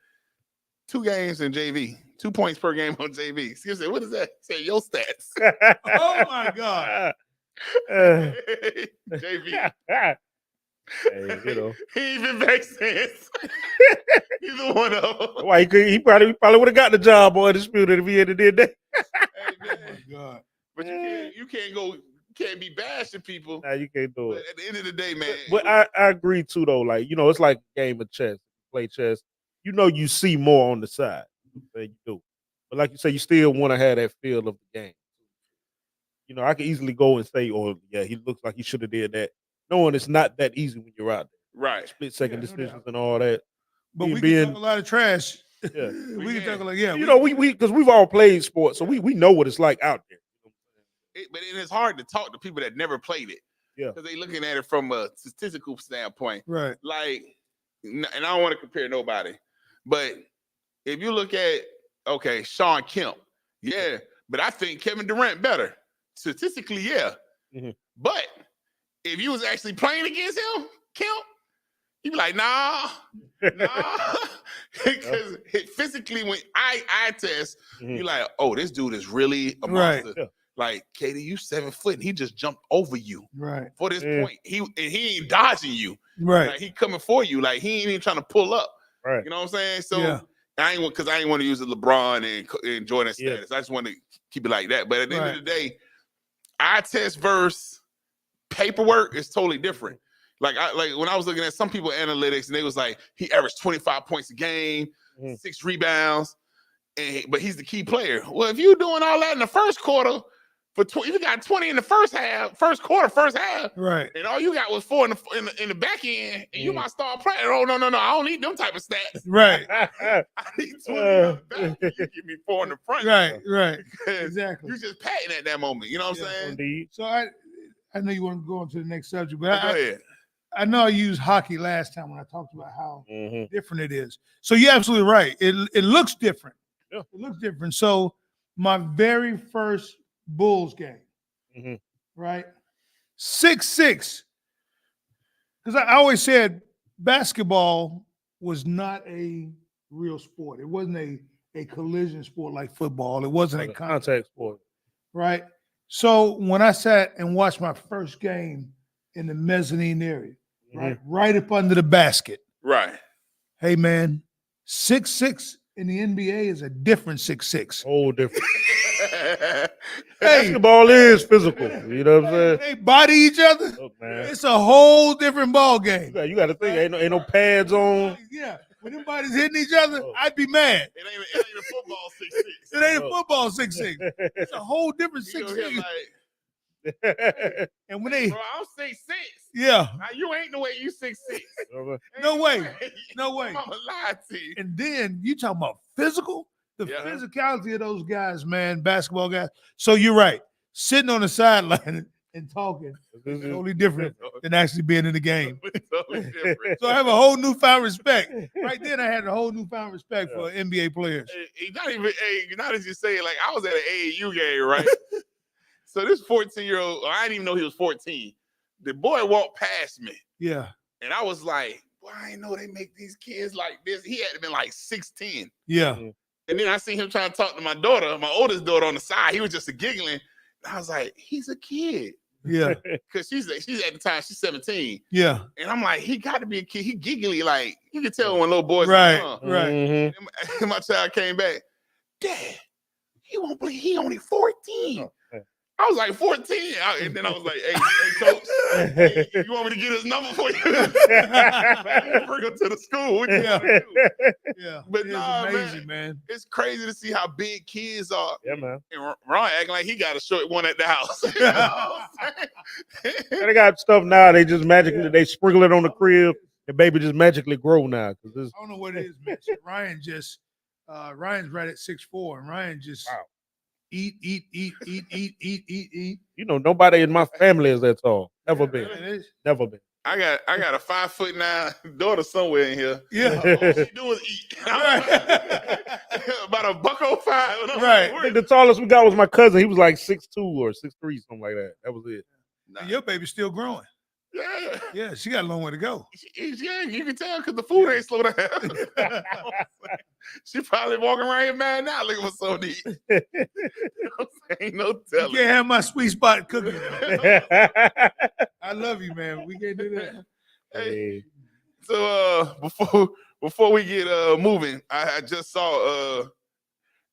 2 games in JV, 2 points per game on JV. Skip said, what is that? He said, your stats. Oh, my God. JV. Hey, you know. He even makes sense. Either one of them. Why he probably would have got the job on Undisputed if he had did that. Hey, man. Oh, my God. But you can't be bashing people. Nah, you can't do But it. at the end of the day, man. But I agree too, though. Like, you know, it's like a game of chess. Play chess. You know, you see more on the side than you do. But like you say, you still want to have that feel of the game. You know, I could easily go and say, "Oh, yeah, he looks like he should have did that." Knowing it's not that easy when you're out there. Right. Split second decisions and all that. But we can talk a lot of trash. Yeah. we can talk like, yeah. You know, we because we've all played sports, so we know what it's like out there. But it's hard to talk to people that never played it. Yeah. Because they looking at it from a statistical standpoint. Right. Like, and I don't want to compare nobody, but if you look at, okay, Sean Kemp, yeah, but I think Kevin Durant better. Statistically, yeah. Mm-hmm. But if you was actually playing against him, Kemp, you'd be like, nah. Because physically, when I test, you're like, oh, this dude is really a monster. Right. Yeah. Like, Katie, you 7 foot, and he just jumped over you. Right. For this point, he ain't dodging you. Right. Like, he coming for you. Like, he ain't even trying to pull up. Right. You know what I'm saying? So I ain't want to use the LeBron and Jordan status. I just want to keep it like that. But at the end of the day, eye test versus paperwork is totally different. Like when I was looking at some people analytics, and they was like, he averaged 25 points a game, 6 rebounds, but he's the key player. Well, if you're doing all that in the first quarter, if you got 20 in the first half, right, and all you got was 4 in the back end, and you might start playing. Oh no, I don't need them type of stats. Right. I need 20 in the back. You give me 4 in the front. Right. Exactly. You just patting at that moment. You know what I'm saying? Indeed. So I know you want to go on to the next subject, but Go ahead. I know I used hockey last time when I talked about how different it is. So you're absolutely right. It looks different. Yeah. It looks different. So my very first Bulls game, right? 6'6". Because I always said basketball was not a real sport. It wasn't a collision sport like football. It wasn't Like a contact sport. Right? So when I sat and watched my first game in the mezzanine area, right up under the basket. Right. Hey, man, 6'6" in the NBA is a different 6'6". Whole different. Basketball is physical. You know what I'm saying? They body each other. Look, man. It's a whole different ball game. You got to think. Ain't no pads on. Yeah. When them bodies hitting each other, I'd be mad. It ain't a football 6'6". It ain't a football 6'6". It's a whole different 6'6". And when they, bro, I'm 6'6". Yeah. Now, you ain't the way you 6'6". No way. No way. I'm gonna lie to you. And then you talking about physical, the physicality of those guys, man, basketball guys. So you're right. Sitting on the sideline and talking is totally different than actually being in the game. Totally different. So I have a whole newfound respect. Right then, I had a whole newfound respect for NBA players. Not as you say, like I was at an AAU game, right? So this 14-year-old, I didn't even know he was 14. The boy walked past me. Yeah. And I was like, well, I didn't know they make these kids like this. He had to been like 6'10". Yeah. And then I seen him trying to talk to my daughter, my oldest daughter on the side. He was just giggling. And I was like, he's a kid. Yeah. Because she's at the time, she's 17. Yeah. And I'm like, he got to be a kid. He giggly, like, you can tell when little boys right, are young. Right. And my child came back, Dad, you won't believe he only 14. I was like 14. And then I was like, hey coach, you want me to get his number for you? Bring him to the school. What you want to do? Yeah. But it's amazing, man. It's crazy to see how big kids are. Yeah, man. And Ron acting like he got a short one at the house. They got stuff now. They just magically they sprinkle it on the crib. The baby just magically grow now. I don't know what it is, man. Ryan's right at 6'4", and Ryan just eat. You know, nobody in my family is that tall. Never been. Never been. I got a 5'9" daughter somewhere in here. Yeah. All she do is eat. About $105. Right. I think the tallest we got was my cousin. He was like 6'2" or 6'3", something like that. That was it. Nah. Your baby's still growing. Yeah. Yeah, she got a long way to go. Yeah, you can tell because the food ain't slow down. She probably walking around here mad now looking for something to eat. Ain't no telling. You can't have my sweet spot cooking. I love you, man. We can't do that. Hey. So before we get moving, I just saw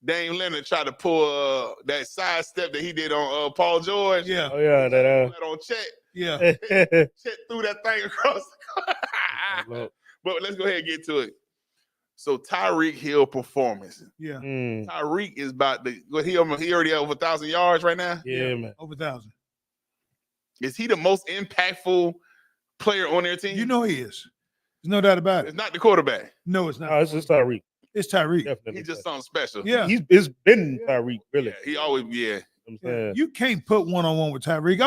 Dame Leonard try to pull that side step that he did on Paul George. Yeah. Oh yeah, that on Chet. Yeah. Chet threw that thing across the court. But let's go ahead and get to it. So Tyreek Hill performance. Yeah. Tyreek is about to he already over 1,000 yards right now. Yeah, man. Over 1,000. Is he the most impactful player on their team? You know he is. There's no doubt about it. It's not the quarterback. No, it's not. Oh, it's just Tyreek. It's Tyreek. Definitely. He's just something special. Yeah. It's been Tyreek, really. Yeah, he always, You can't put one-on-one with Tyreek.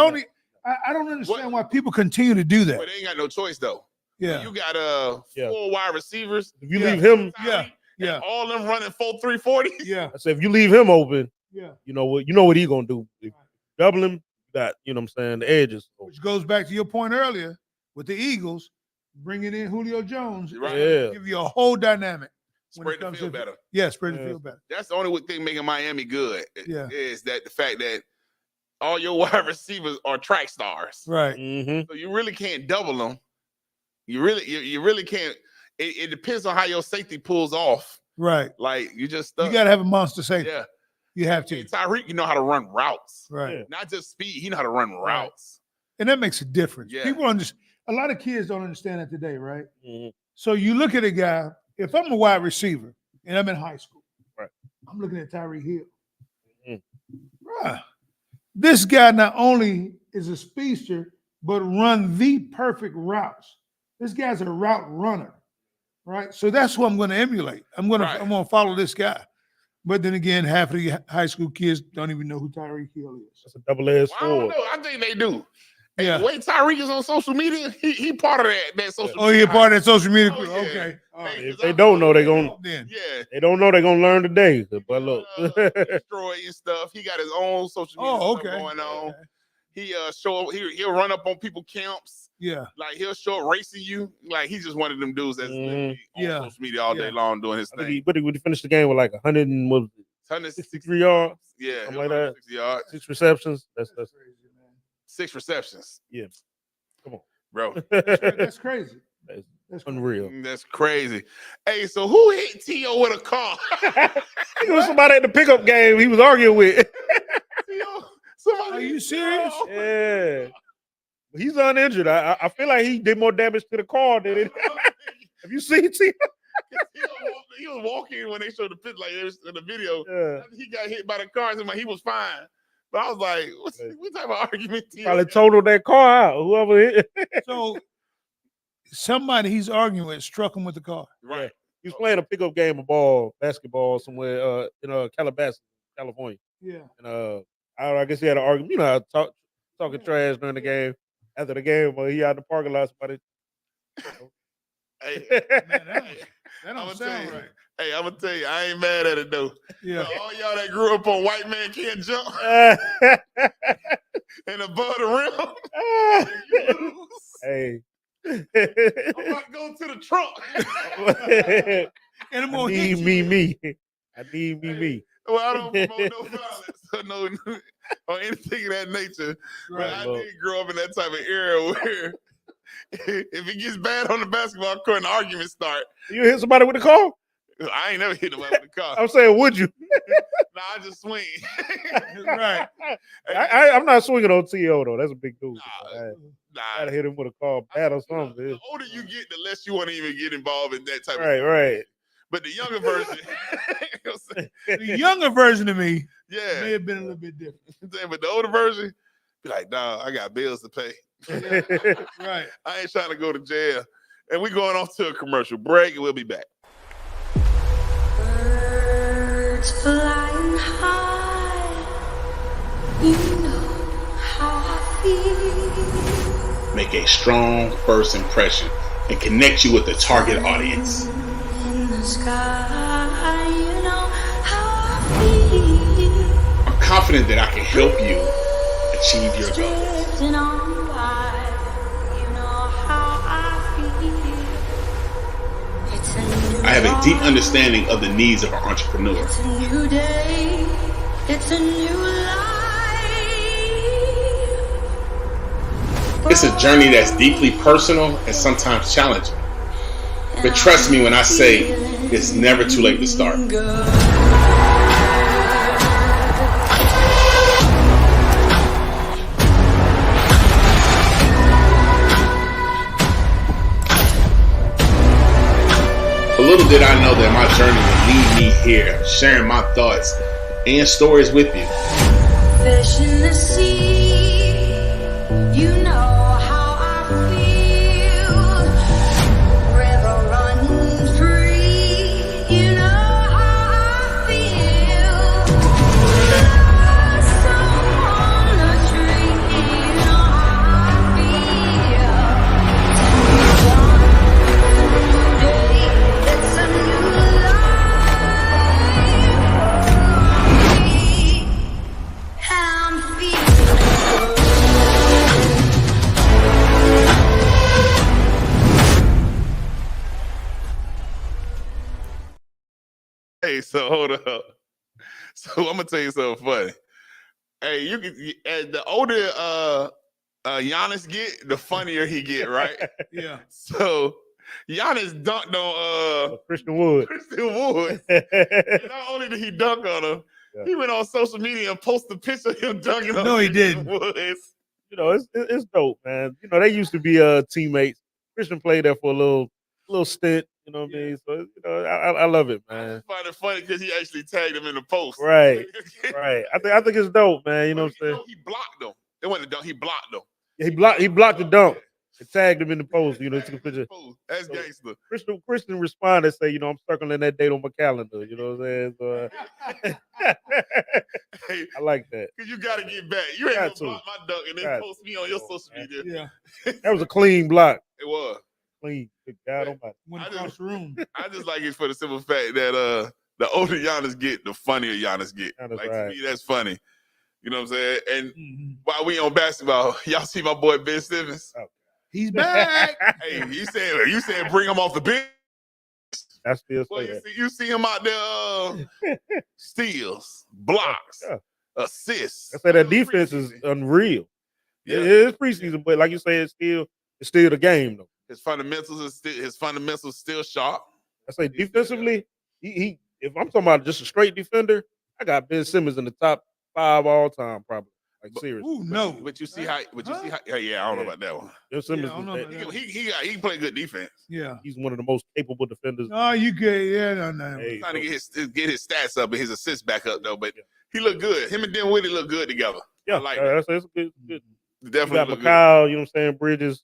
I don't understand why people continue to do that. But they ain't got no choice, though. Yeah. You got 4 wide receivers. If you leave him, all them running 4.340. Yeah. I said if you leave him open, yeah, you know what he gonna do. If you double him, you got, you know what I'm saying, the edges. Which goes back to your point earlier with the Eagles, bringing in Julio Jones. Right. Yeah. Give you a whole dynamic. Spread the field better. Yeah, spread the field better. That's the only thing making Miami good. Yeah. Is that the fact that all your wide receivers are track stars. Right. Mm-hmm. So you really can't double them. You really can't. It depends on how your safety pulls off. Right. Like you just stuck. You got to have a monster safety. Yeah. You have to. And Tyreek, you know how to run routes. Right. Yeah. Not just speed. He know how to run routes. And that makes a difference. Yeah. People a lot of kids don't understand that today, right? Mm-hmm. So you look at a guy, if I'm a wide receiver and I'm in high school, right, I'm looking at Tyreek Hill. Mm-hmm. Bruh, this guy not only is a speedster, but run the perfect routes. This guy's a route runner, right? So that's what I'm going to emulate. I'm going to follow this guy. But then again, half of the high school kids don't even know who Tyreek Hill is. That's a double-edged sword. I don't know. I think they do. Yeah. The way Tyreek is on social media, he part of that social media. Oh, he part of that social media. Oh, yeah. Okay. All right. If they don't know, they're going to. Yeah. They don't know, they're going to learn today. But look. Destroy and stuff. He got his own social media stuff going on. Okay. He he'll run up on people camps. Yeah. Like he'll show up racing you. Like he's just one of them dudes that's on social media all day long doing his thing. But he finished the game with like 163 yards. Yeah. Something like that. 60 yards. 6 receptions. That's crazy, man. 6 receptions. Yeah. Come on. Bro. That's crazy. That's unreal. That's crazy. Hey, so who hit T.O. with a car? It was somebody at the pickup game he was arguing with. T.O. Somebody. Are you serious? Yeah. He's uninjured. I feel like he did more damage to the car than it. Have you seen T.O.? He was walking when they showed the pit, like in the video. Yeah. He got hit by the car and he was fine. But I was like, what type of argument? Probably totaled that car out. Whoever hit. So somebody he's arguing with struck him with the car. Right. Yeah. He was playing a pickup game of basketball somewhere in Calabasas, California. Yeah. And I guess he had an argument. You know, talking trash during the game. After the game, he out in the parking lot. Somebody. Hey, that don't sound right. Hey, I'm gonna tell you, I ain't mad at it though. Yeah. So all y'all that grew up on White Man Can't Jump and above the rim, hey. I'm about to go to the trunk. And I'm I need me. I need me. Well, I don't promote no violence or anything of that nature. Right, but I did grow up in that type of era where if it gets bad on the basketball court and the arguments start. You hit somebody with a car? I ain't never hit nobody with a car. I'm saying, would you? I just swing. Right. I'm not swinging on T.O. though. That's a big dude. Nah. Gotta hit him with a call bat or something. The older you get, the less you want to even get involved in that type of thing. Right. But the younger version, the younger version of me, yeah, may have been a little bit different. But the older version, be like, nah, I got bills to pay. Yeah. Right. I ain't trying to go to jail. And we're going off to a commercial break, and we'll be back. Birds flying high, you know how I feel. Make a strong first impression and connect you with the target audience. In the sky, you know how I feel. I'm confident that I can help you achieve your goals. Drifting on by, you know how I feel. It's a new I have a deep understanding of the needs of an entrepreneur. It's a new day, it's a new life. It's a journey that's deeply personal and sometimes challenging. But trust me when I say it's never too late to start. But little did I know that my journey would lead me here, sharing my thoughts and stories with you. Fish in the sea, you know how I feel. River running free, you know how I feel. Blossom on the tree, you know how I feel. It's a new day, it's a new life. I'm feeling good. Hey, so hold up. So I'm gonna tell you something funny. Hey, you can as the older Giannis get, the funnier he get, right? Yeah. So Giannis dunked on Christian Wood. And not only did he dunk on him, he went on social media and posted a picture of him dunking on No, he Christian didn't. Woods. You know, it's dope, man. You know, they used to be teammates. Christian played there for a little stint. You know what I mean? So you know, I love it, man. I find it funny because he actually tagged him in the post. Right. I think it's dope, man. You know what I'm saying? He blocked him. It wasn't a dunk. He blocked him. He blocked the dunk. It tagged him in the post. You know, he took a picture. That's gangster. Christian responded, say, you know, I'm circling that date on my calendar. You know what I'm saying? So, Hey, I like that. Cause you gotta get back. You ain't gonna Got to. block my dunk and then Got post me on your social media. Yeah. That was a clean block. It was. Clean. Good God almighty. Went across the room. I just like it for the simple fact that the older Giannis get, the funnier Giannis get. Giannis, Like right. to me, that's funny. You know what I'm saying? And while we on basketball, y'all see my boy Ben Simmons? Oh. He's back. Hey, you said bring him off the bench. I still Well, say that. you see him out there steals, blocks, assists. I say that defense is unreal. Yeah. It is preseason, but like you say, it's still the game though. His fundamentals still sharp. I say defensively, he if I'm talking about just a straight defender, I got Ben Simmons in the top 5 all time, probably. Like seriously. Ooh, no. But you see how yeah, I don't know about that one. Ben Simmons, I don't know about that. He can play good defense. Yeah. he's one of the most capable defenders. Oh, you good. Yeah, no. He's trying to get his stats up and his assists back up though, but he looked good. Him and Dinwiddie look good together. Yeah, I like that. that's good. Definitely You got look McCall, you know what I'm saying? Bridges.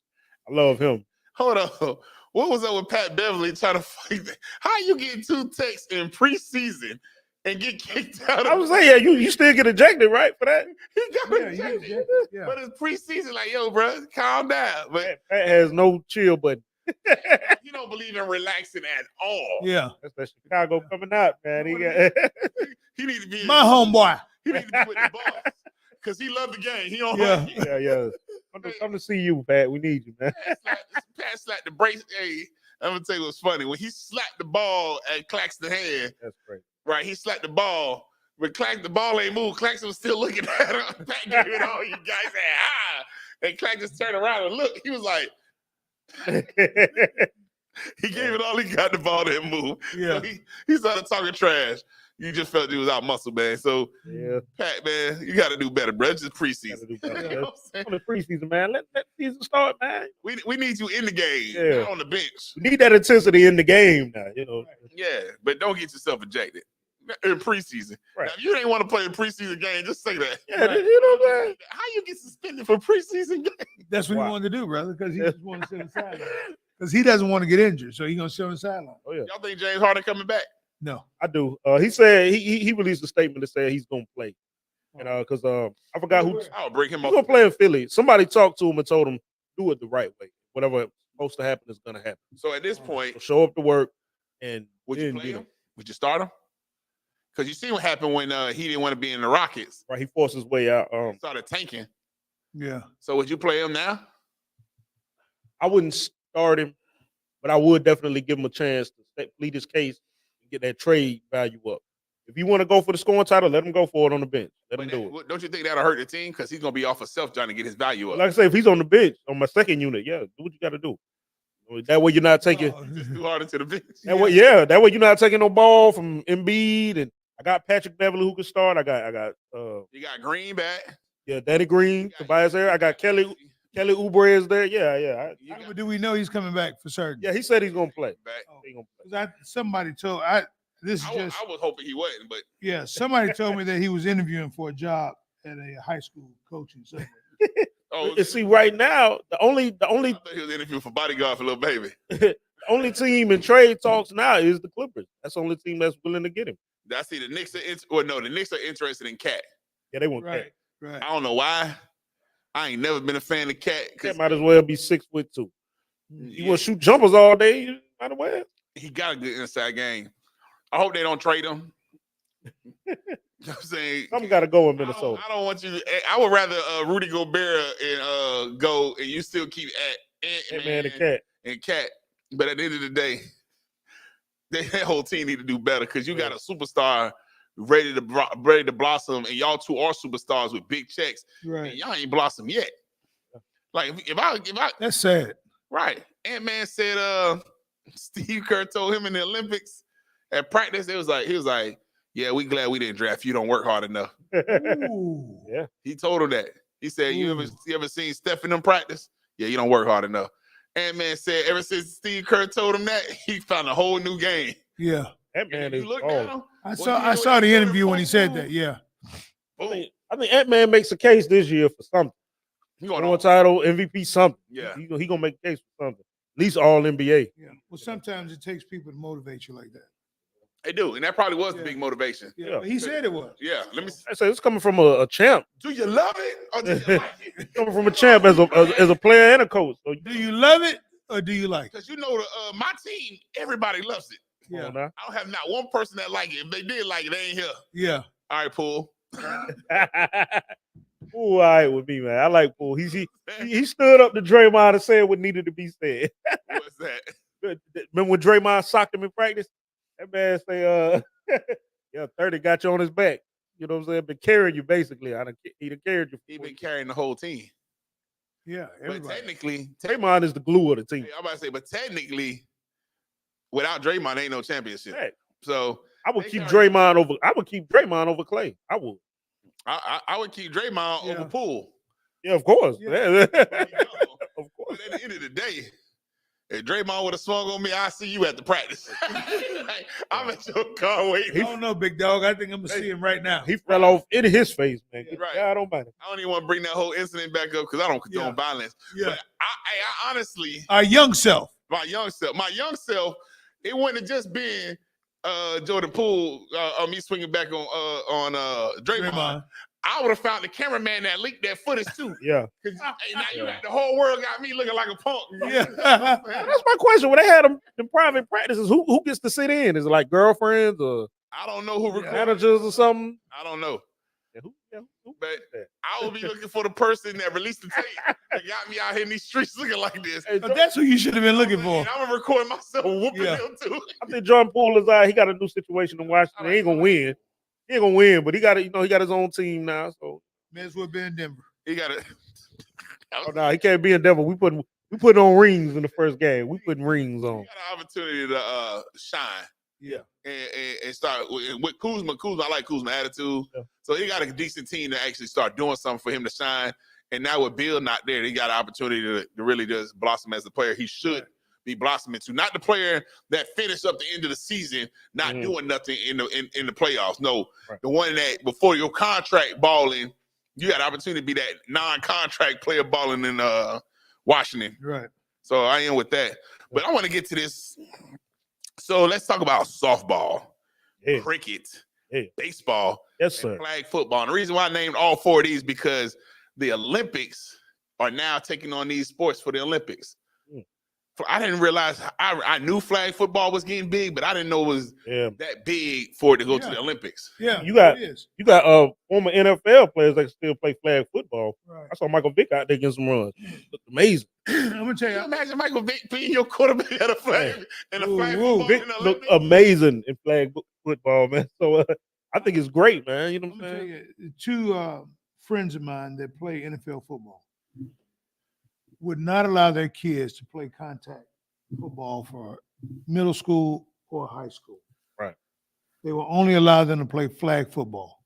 I love him. Hold on. What was up with Pat Beverly trying to fight that? How you get 2 texts in preseason and get kicked out? I was saying, yeah, you still get ejected, right, for that? He got ejected. Yeah. But it's preseason, like, yo, bro, calm down. But Pat has no chill button. he don't believe in relaxing at all. Yeah. That's that Chicago coming out, man. He need to be My homeboy. He need to be with the boss because he loved the game. He don't Yeah. like it. Yeah. Come to see you, Pat. We need you, man. Pat slapped the brace. Hey, I'm gonna tell you what's funny. When he slapped the ball at Claxton's hand, That's great. right? He slapped the ball, but the ball ain't moved. Claxton was still looking at him. Pat gave it all. You guys said, and Claxton just turned around and looked. He was like, he gave it all he got. The ball didn't move. Yeah. So he started talking trash. You just felt you was out muscle, man. So, Pat, man, you got to do better, bro. It's just preseason. You know on the preseason, man. Let the season start, man. We need you in the game, not on the bench. We need that intensity in the game now, you know. Yeah, but don't get yourself ejected in preseason. Now, if you ain't want to play a preseason game, just say that. Yeah, you know what I'm saying? How you get suspended for preseason game? That's what he wanted to do, brother, because he just wanted to sit on the sideline. Because he doesn't want to get injured, so he's going to sit on the sideline. Oh, yeah. Y'all think James Harden coming back? No. I do. He said he released a statement that said he's going to play. And because I forgot who. I'll break him He's off. going to play in Philly. Somebody talked to him and told him, do it the right way. Whatever supposed to happen is going to happen. So at this point, so show up to work and would you play him? Would you start him? Because you see what happened when he didn't want to be in the Rockets. Right, he forced his way out. Started tanking. Yeah. So would you play him now? I wouldn't start him, but I would definitely give him a chance to plead his case and get that trade value up. If you want to go for the scoring title, let him go for it on the bench. Let him do it. Don't you think that'll hurt the team? Because he's going to be off of self trying to get his value up. Like I say, if he's on the bench, on my second unit, do what you got to do. That way you're not taking just too hard into the bench. That way you're not taking no ball from Embiid. And I got Patrick Beverly who can start. I got you got Green back. Yeah, Danny Green, Tobias there. I got Kelly Oubre is there. Yeah. Do we know he's coming back for certain? Yeah, he said he's gonna play. Somebody told this is just. I was hoping he wasn't, but yeah, somebody told me that he was interviewing for a job at a high school coaching center. See, right now the only I thought he was interviewing for bodyguard for little baby. the only team in trade talks now is the Clippers. That's the only team that's willing to get him. I see the Knicks the Knicks are interested in Cat. Yeah, they want Cat. Right. I don't know why. I ain't never been a fan of Cat. Cat might as well be 6'2". He want to shoot jumpers all day. Might as well. He got a good inside game. I hope they don't trade him. You know what I'm saying? Something got to go in Minnesota. I don't want you to. I would rather Rudy Gobert and go, and you still keep Ant-Man and Cat. But at the end of the day, that whole team need to do better because you got a superstar ready to blossom, and y'all two are superstars with big checks. Right. And y'all ain't blossom yet. Like if I that's sad. Right. Ant-Man said Steve Kerr told him in the Olympics at practice, he was like, yeah, we glad we didn't draft you. Don't work hard enough. Yeah. He told him that. He said, you ever seen Steph in them practice? Yeah, you don't work hard enough. Ant-Man said ever since Steve Kerr told him that, he found a whole new game. Yeah. Ant-Man is I saw the interview when he said that. Yeah. I think Ant-Man makes a case this year for something. He going on title, MVP, something. Yeah. He gonna make a case for something. At least all NBA. Yeah. Well, sometimes it takes people to motivate you like that. They do, and that probably was the big motivation. Yeah. He said it was. Yeah. Let me say it's coming from a champ. Do you love it or do you like it? It's coming from a champ as a player and a coach. So do you love it or do you like it? Because you know my team, everybody loves it. Yeah. I don't have not one person that like it. If they did like it, they ain't here. Yeah. All right, Poole. Poole, all right with me, man. I like Poole. He stood up to Draymond and said what needed to be said. What's that? Remember when Draymond socked him in practice? That man say, yeah, 30 got you on his back. You know what I'm saying? Been carrying you basically. He done carried you. He been carrying the whole team. Yeah, but technically, Draymond is the glue of the team. I'm about to say, but technically, without Draymond, ain't no championship. Right. So I would keep Draymond over. I would keep Draymond over Clay. I would. I would keep Draymond over Poole. Yeah, of course. Yeah. Of course. But at the end of the day, if Draymond would have swung on me, I see you at the practice. I'm at your car waiting. I don't know, big dog. I think I'm gonna see him right now. He fell off in his face, man. Right. I don't mind it. I don't even want to bring that whole incident back up because I don't condone violence. Yeah. But I honestly, our young self, my young self, it wouldn't have just been Jordan Poole, me swinging back on Draymond. I would have found the cameraman that leaked that footage too. Yeah. Because now you got the whole world got me looking like a punk. Yeah. That's my question. When they had them in private practices, who gets to sit in? Is it like girlfriends or I don't know who recorded managers or something? I don't know. Yeah, who but I will be looking for the person that released the tape that got me out here in these streets looking like this. But that's who you should have been looking for. And I'm gonna record myself whooping him too. I think Jordan Poole is out. He got a new situation in Washington. He ain't gonna win. He ain't gonna win, but he got he got his own team now. So may as well be in Denver. He got it. Oh no, he can't be in Denver. We putting on rings in the first game. We putting rings on. He got an opportunity to shine. Yeah. And start with Kuzma. I like Kuzma attitude. Yeah. So he got a decent team to actually start doing something for him to shine. And now with Bill not there, he got an opportunity to really just blossom as the player he should be blossoming to. Not the player that finished up the end of the season not doing nothing in the playoffs. No, the one that before your contract balling, you had an opportunity to be that non-contract player balling in Washington. Right. So I am with that. But I want to get to this. So let's talk about softball, cricket, baseball, and flag football. And the reason why I named all four of these because the Olympics are now taking on these sports for the Olympics. I didn't realize I knew flag football was getting big, but I didn't know it was that big for it to go to the Olympics. Yeah, you got former NFL players that still play flag football. Right. I saw Michael Vick out there getting some runs. Looked amazing. I'm gonna tell you, imagine Michael Vick being your quarterback at a flag in a flag football. Vick looked amazing in flag football, man. So I think it's great, man. You know what I'm saying? Two friends of mine that play NFL football would not allow their kids to play contact football for middle school or high school. Right. They will only allow them to play flag football.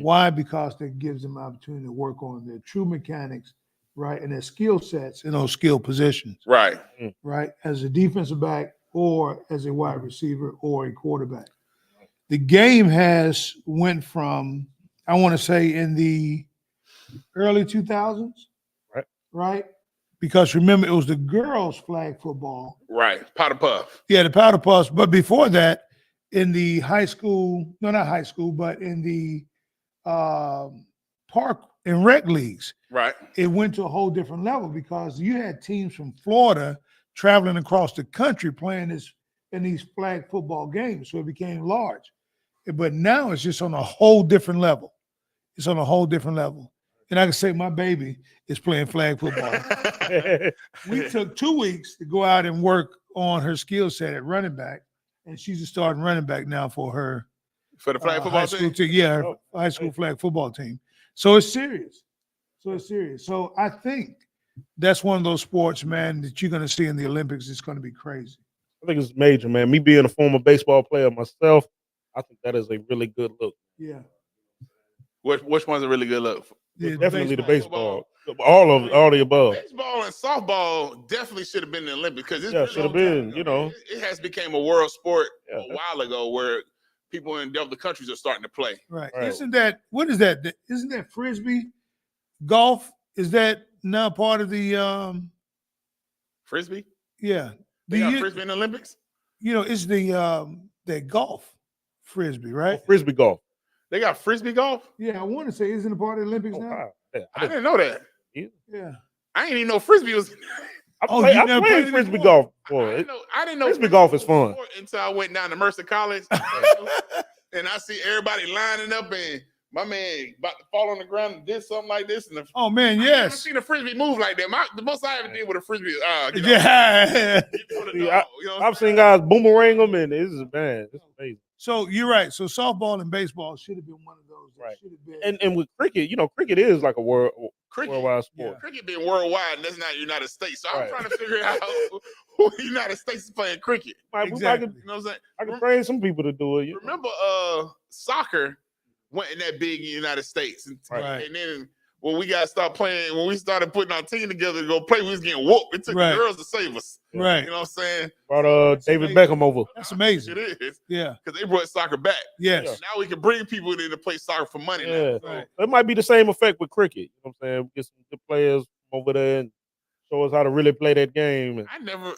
Why? Because that gives them opportunity to work on their true mechanics, right, and their skill sets in those skill positions. Right. Right, as a defensive back or as a wide receiver or a quarterback. The game has went from, I want to say, in the early 2000s, right? Because remember, it was the girls' flag football. Right. Powder puff. Yeah, the powder puffs. But before that, in the high school, no, not high school, but in the park and rec leagues, right, it went to a whole different level because you had teams from Florida traveling across the country playing in these flag football games. So it became large. But now it's just on a whole different level. It's on a whole different level. And I can say my baby is playing flag football. We took 2 weeks to go out and work on her skill set at running back, and she's a starting running back now for her the flag football team. Yeah, her high school flag football team. So it's serious. So I think that's one of those sports, man, that you're going to see in the Olympics. It's going to be crazy. I think it's major, man. Me being a former baseball player myself, I think that is a really good look. Yeah. Which one's a really good look? Yeah, definitely the baseball. All the above. Baseball and softball definitely should have been in the Olympics because it's should have been. You know, it has become a world sport a while ago where people in other countries are starting to play. Right. Isn't that what is that? Isn't that frisbee golf? Is that now part of the frisbee? Yeah, they got frisbee in the Olympics. You know, it's the golf frisbee, right? Frisbee golf. They got frisbee golf? Yeah, I want to say, isn't it part of the Olympics now? Wow. Yeah, I didn't know that. Yeah. I didn't even know frisbee was. I played frisbee golf. Boy, I didn't know frisbee golf is fun. Until I went down to Mercer College and I see everybody lining up and my man about to fall on the ground and did something like this. And oh, man, yes. I haven't seen a frisbee move like that. The most I ever did with a frisbee. I've seen guys boomerang them, and it's amazing. So you're right. So softball and baseball should have been one of those. That should have been. And with cricket, cricket is like a worldwide sport. Yeah. Cricket being worldwide, and that's not the United States. So I'm trying to figure out who the United States is playing cricket. Exactly. You know what I'm saying? I can train some people to do it. Remember, soccer went in that big in the United States, and then when we started putting our team together to go play, we was getting whooped. It took the girls to save us. Right. You know what I'm saying? Brought David Beckham over. That's amazing. It is. Yeah. Because they brought soccer back. Yes. Now we can bring people in to play soccer for money now. So. It might be the same effect with cricket. You know what I'm saying? Get some good players over there and show us how to really play that game.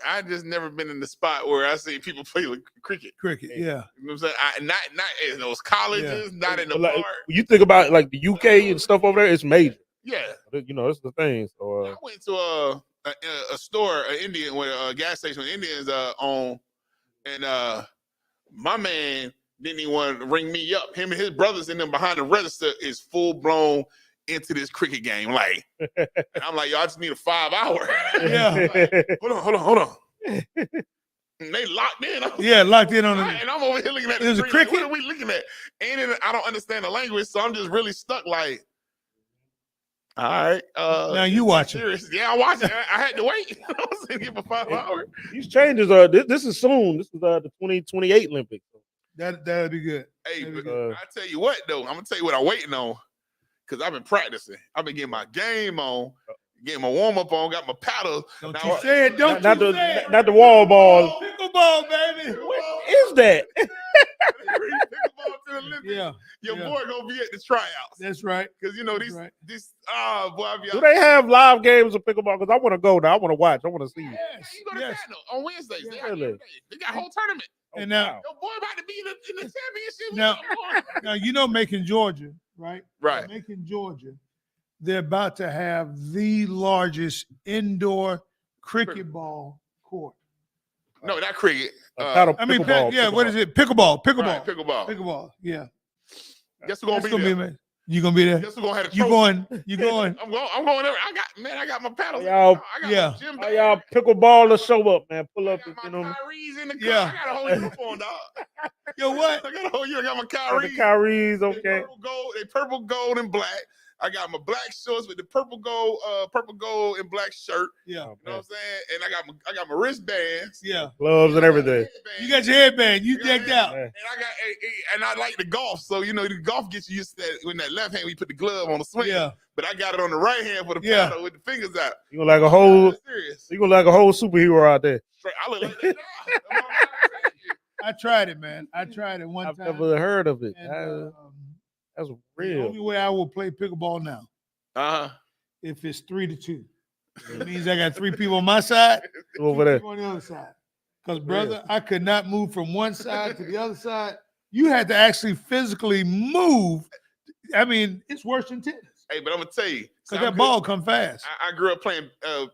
I just never been in the spot where I see people play cricket. Cricket, yeah. You know what I'm saying? Not in those colleges, not in the bar. You think about like the UK and stuff over there, it's major. Yeah. It's the thing. So I went to a store, an Indian, with a gas station with Indians on, and my man didn't even want to ring me up. Him and his brothers in them behind the register is full blown into this cricket game. Like, and I'm like, yo, I just need a 5 hour. Yeah. Like, hold on. And they locked in. Locked in on it. And I'm over here looking at it was a cricket. What are we looking at? And I don't understand the language, so I'm just really stuck. Like, All right. Now you watch it. Yeah, I watched it. I had to wait. I was sitting here for 5 hours. These changes are. This is soon. This is the 2028 Olympics. That'll be good. Hey, but I tell you what though, I'm gonna tell you what I'm waiting on, because I've been practicing. I've been getting my game on, getting my warm up on, got my paddle. Don't you say it? Don't not you the, say it? Not the wall ball. Pickleball, baby. What is that? Pickleball to the Olympics. Yeah, your boy gonna be at the tryouts. That's right. Because you know these boy. I be Do they have live games of pickleball? Because I want to go now. I want to watch. I want to see. Yes, you go to Channel on Wednesdays. Yeah, they got a whole tournament. And now, your boy about to be in the championship. now you know, Macon, Georgia, right? Right. Macon, Georgia, they're about to have the largest indoor cricket ball court. No, not cricket. Pickleball. What is it? Pickleball. Right, pickleball. Yeah. Guess who's gonna be there? You gonna be there? Guess who's gonna have a You trophy? going? I'm going there. I got my paddles. Y'all, my gym bag. Y'all pickleball to show up, man. Pull up. I got my Kyries in the car. Yeah. I got a whole uniform, dog. Yo, what? I got a whole uniform. I got my Kyries. The Kyries, okay. They purple, gold, and black. I got my black shorts with the purple, gold, and black shirt. Yeah. You know what I'm saying? And I got my wristbands. Yeah. Gloves and everything. You got your headband. You decked out. And I like the golf. So, you know, the golf gets you used to that. In that left hand, we put the glove on the swing. Yeah. But I got it on the right hand for the paddle with the fingers out. You gonna like a whole superhero out there. I look like that now. I tried it, man. I tried it one time. I've never heard of it. And, that's the real. only way I will play pickleball now, if it's 3-2. It means I got 3 people on my side, over there on the other side. Because, brother, I could not move from one side to the other side. You had to actually physically move. I mean, it's worse than tennis. Hey, but I'm gonna tell you, because that ball come fast. I grew up playing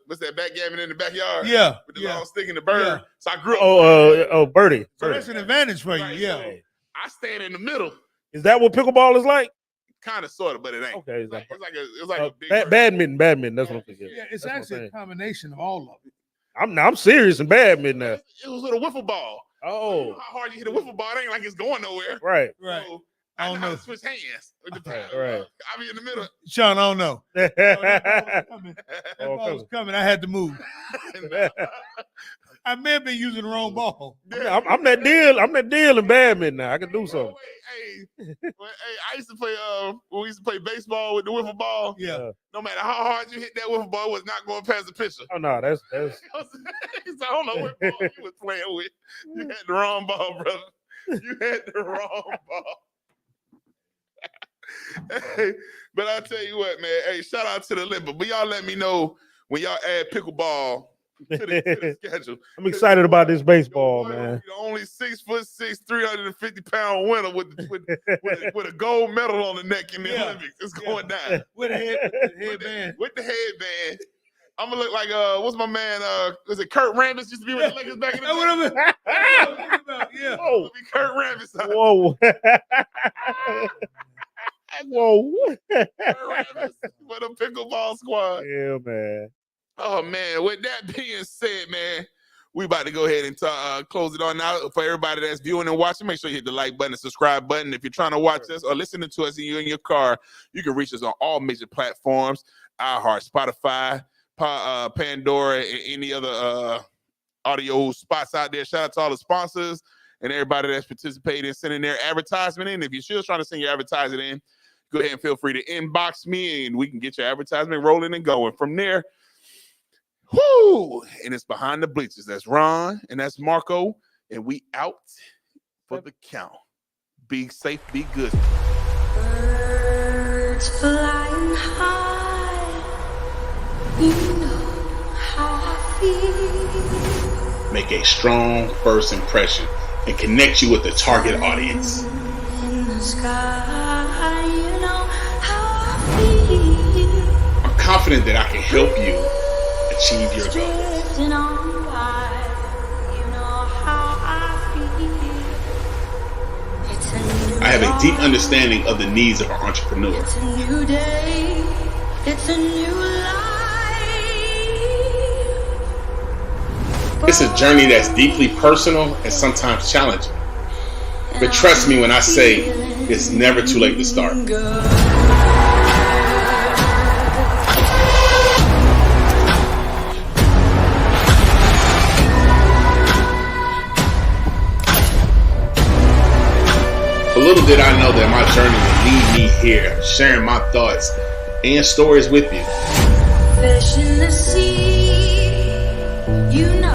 what's that, backgammon in the backyard? Yeah, with the long stick and the bird. Yeah. So I grew up. Birdie. So that's an advantage for you. Yeah. So I stand in the middle. Is that what pickleball is like? Kind of, sort of, but it ain't. Okay, it's like a big badminton. That's what I'm thinking. Yeah, it's actually a combination of all of it. I'm serious in badminton now. It was with a wiffle ball. Oh, you know how hard you hit a wiffle ball? It ain't like it's going nowhere. Right. So I don't know how to switch hands with the paddle. Right. I be in the middle. Sean, I don't know. That ball Oh, was coming. I had to move. I may have been using the wrong ball. I'm that deal in badminton now. I can do something. Hey, I used to play. When we used to play baseball with the wiffle ball. Yeah. No matter how hard you hit that wiffle ball, it was not going past the pitcher. Oh no, that's. So I don't know what ball you was playing with. You had the wrong ball, brother. You had the wrong ball. Hey, but I tell you what, man. Hey, shout out to the Olympics. But y'all let me know when y'all add pickleball to the schedule. I'm excited about this baseball, man. The only 6'6", 350-pound winner with a gold medal on the neck in the Olympics. It's going down with a headband. With the headband. I'm gonna look like what's my man? Was it Kurt Rambis used to be with the Lakers back in the day? Yeah. Whoa. Be Kurt Rambis. Whoa. Whoa. For the pickleball squad. Yeah, man. Oh man. With that being said, man, we about to go ahead and close it on now. For everybody that's viewing and watching, make sure you hit the like button and subscribe button. If you're trying to watch us or listening to us in your car, you can reach us on all major platforms: iHeart, Spotify, Pandora, and any other audio spots out there. Shout out to all the sponsors and everybody that's participating, sending their advertisement in. If you're still trying to send your advertising in, go ahead and feel free to inbox me and we can get your advertisement rolling and going. From there, whoo, and it's Behind the Bleachers. That's Ron and that's Marco, and we out for the count. Be safe, be good. Birds flying high, you know how I feel. Make a strong first impression and connect you with the target audience. In the sky, you know how I feel. I'm confident that I can help you achieve your goals. Drifting on by, you know how I feel. It's a new I have a deep understanding of the needs of an entrepreneur. It's a new day. It's a new life. It's a journey that's deeply personal and sometimes challenging. But trust me when I say it's never too late to start. But little did I know that my journey would lead me here, sharing my thoughts and stories with you. Fish in the sea.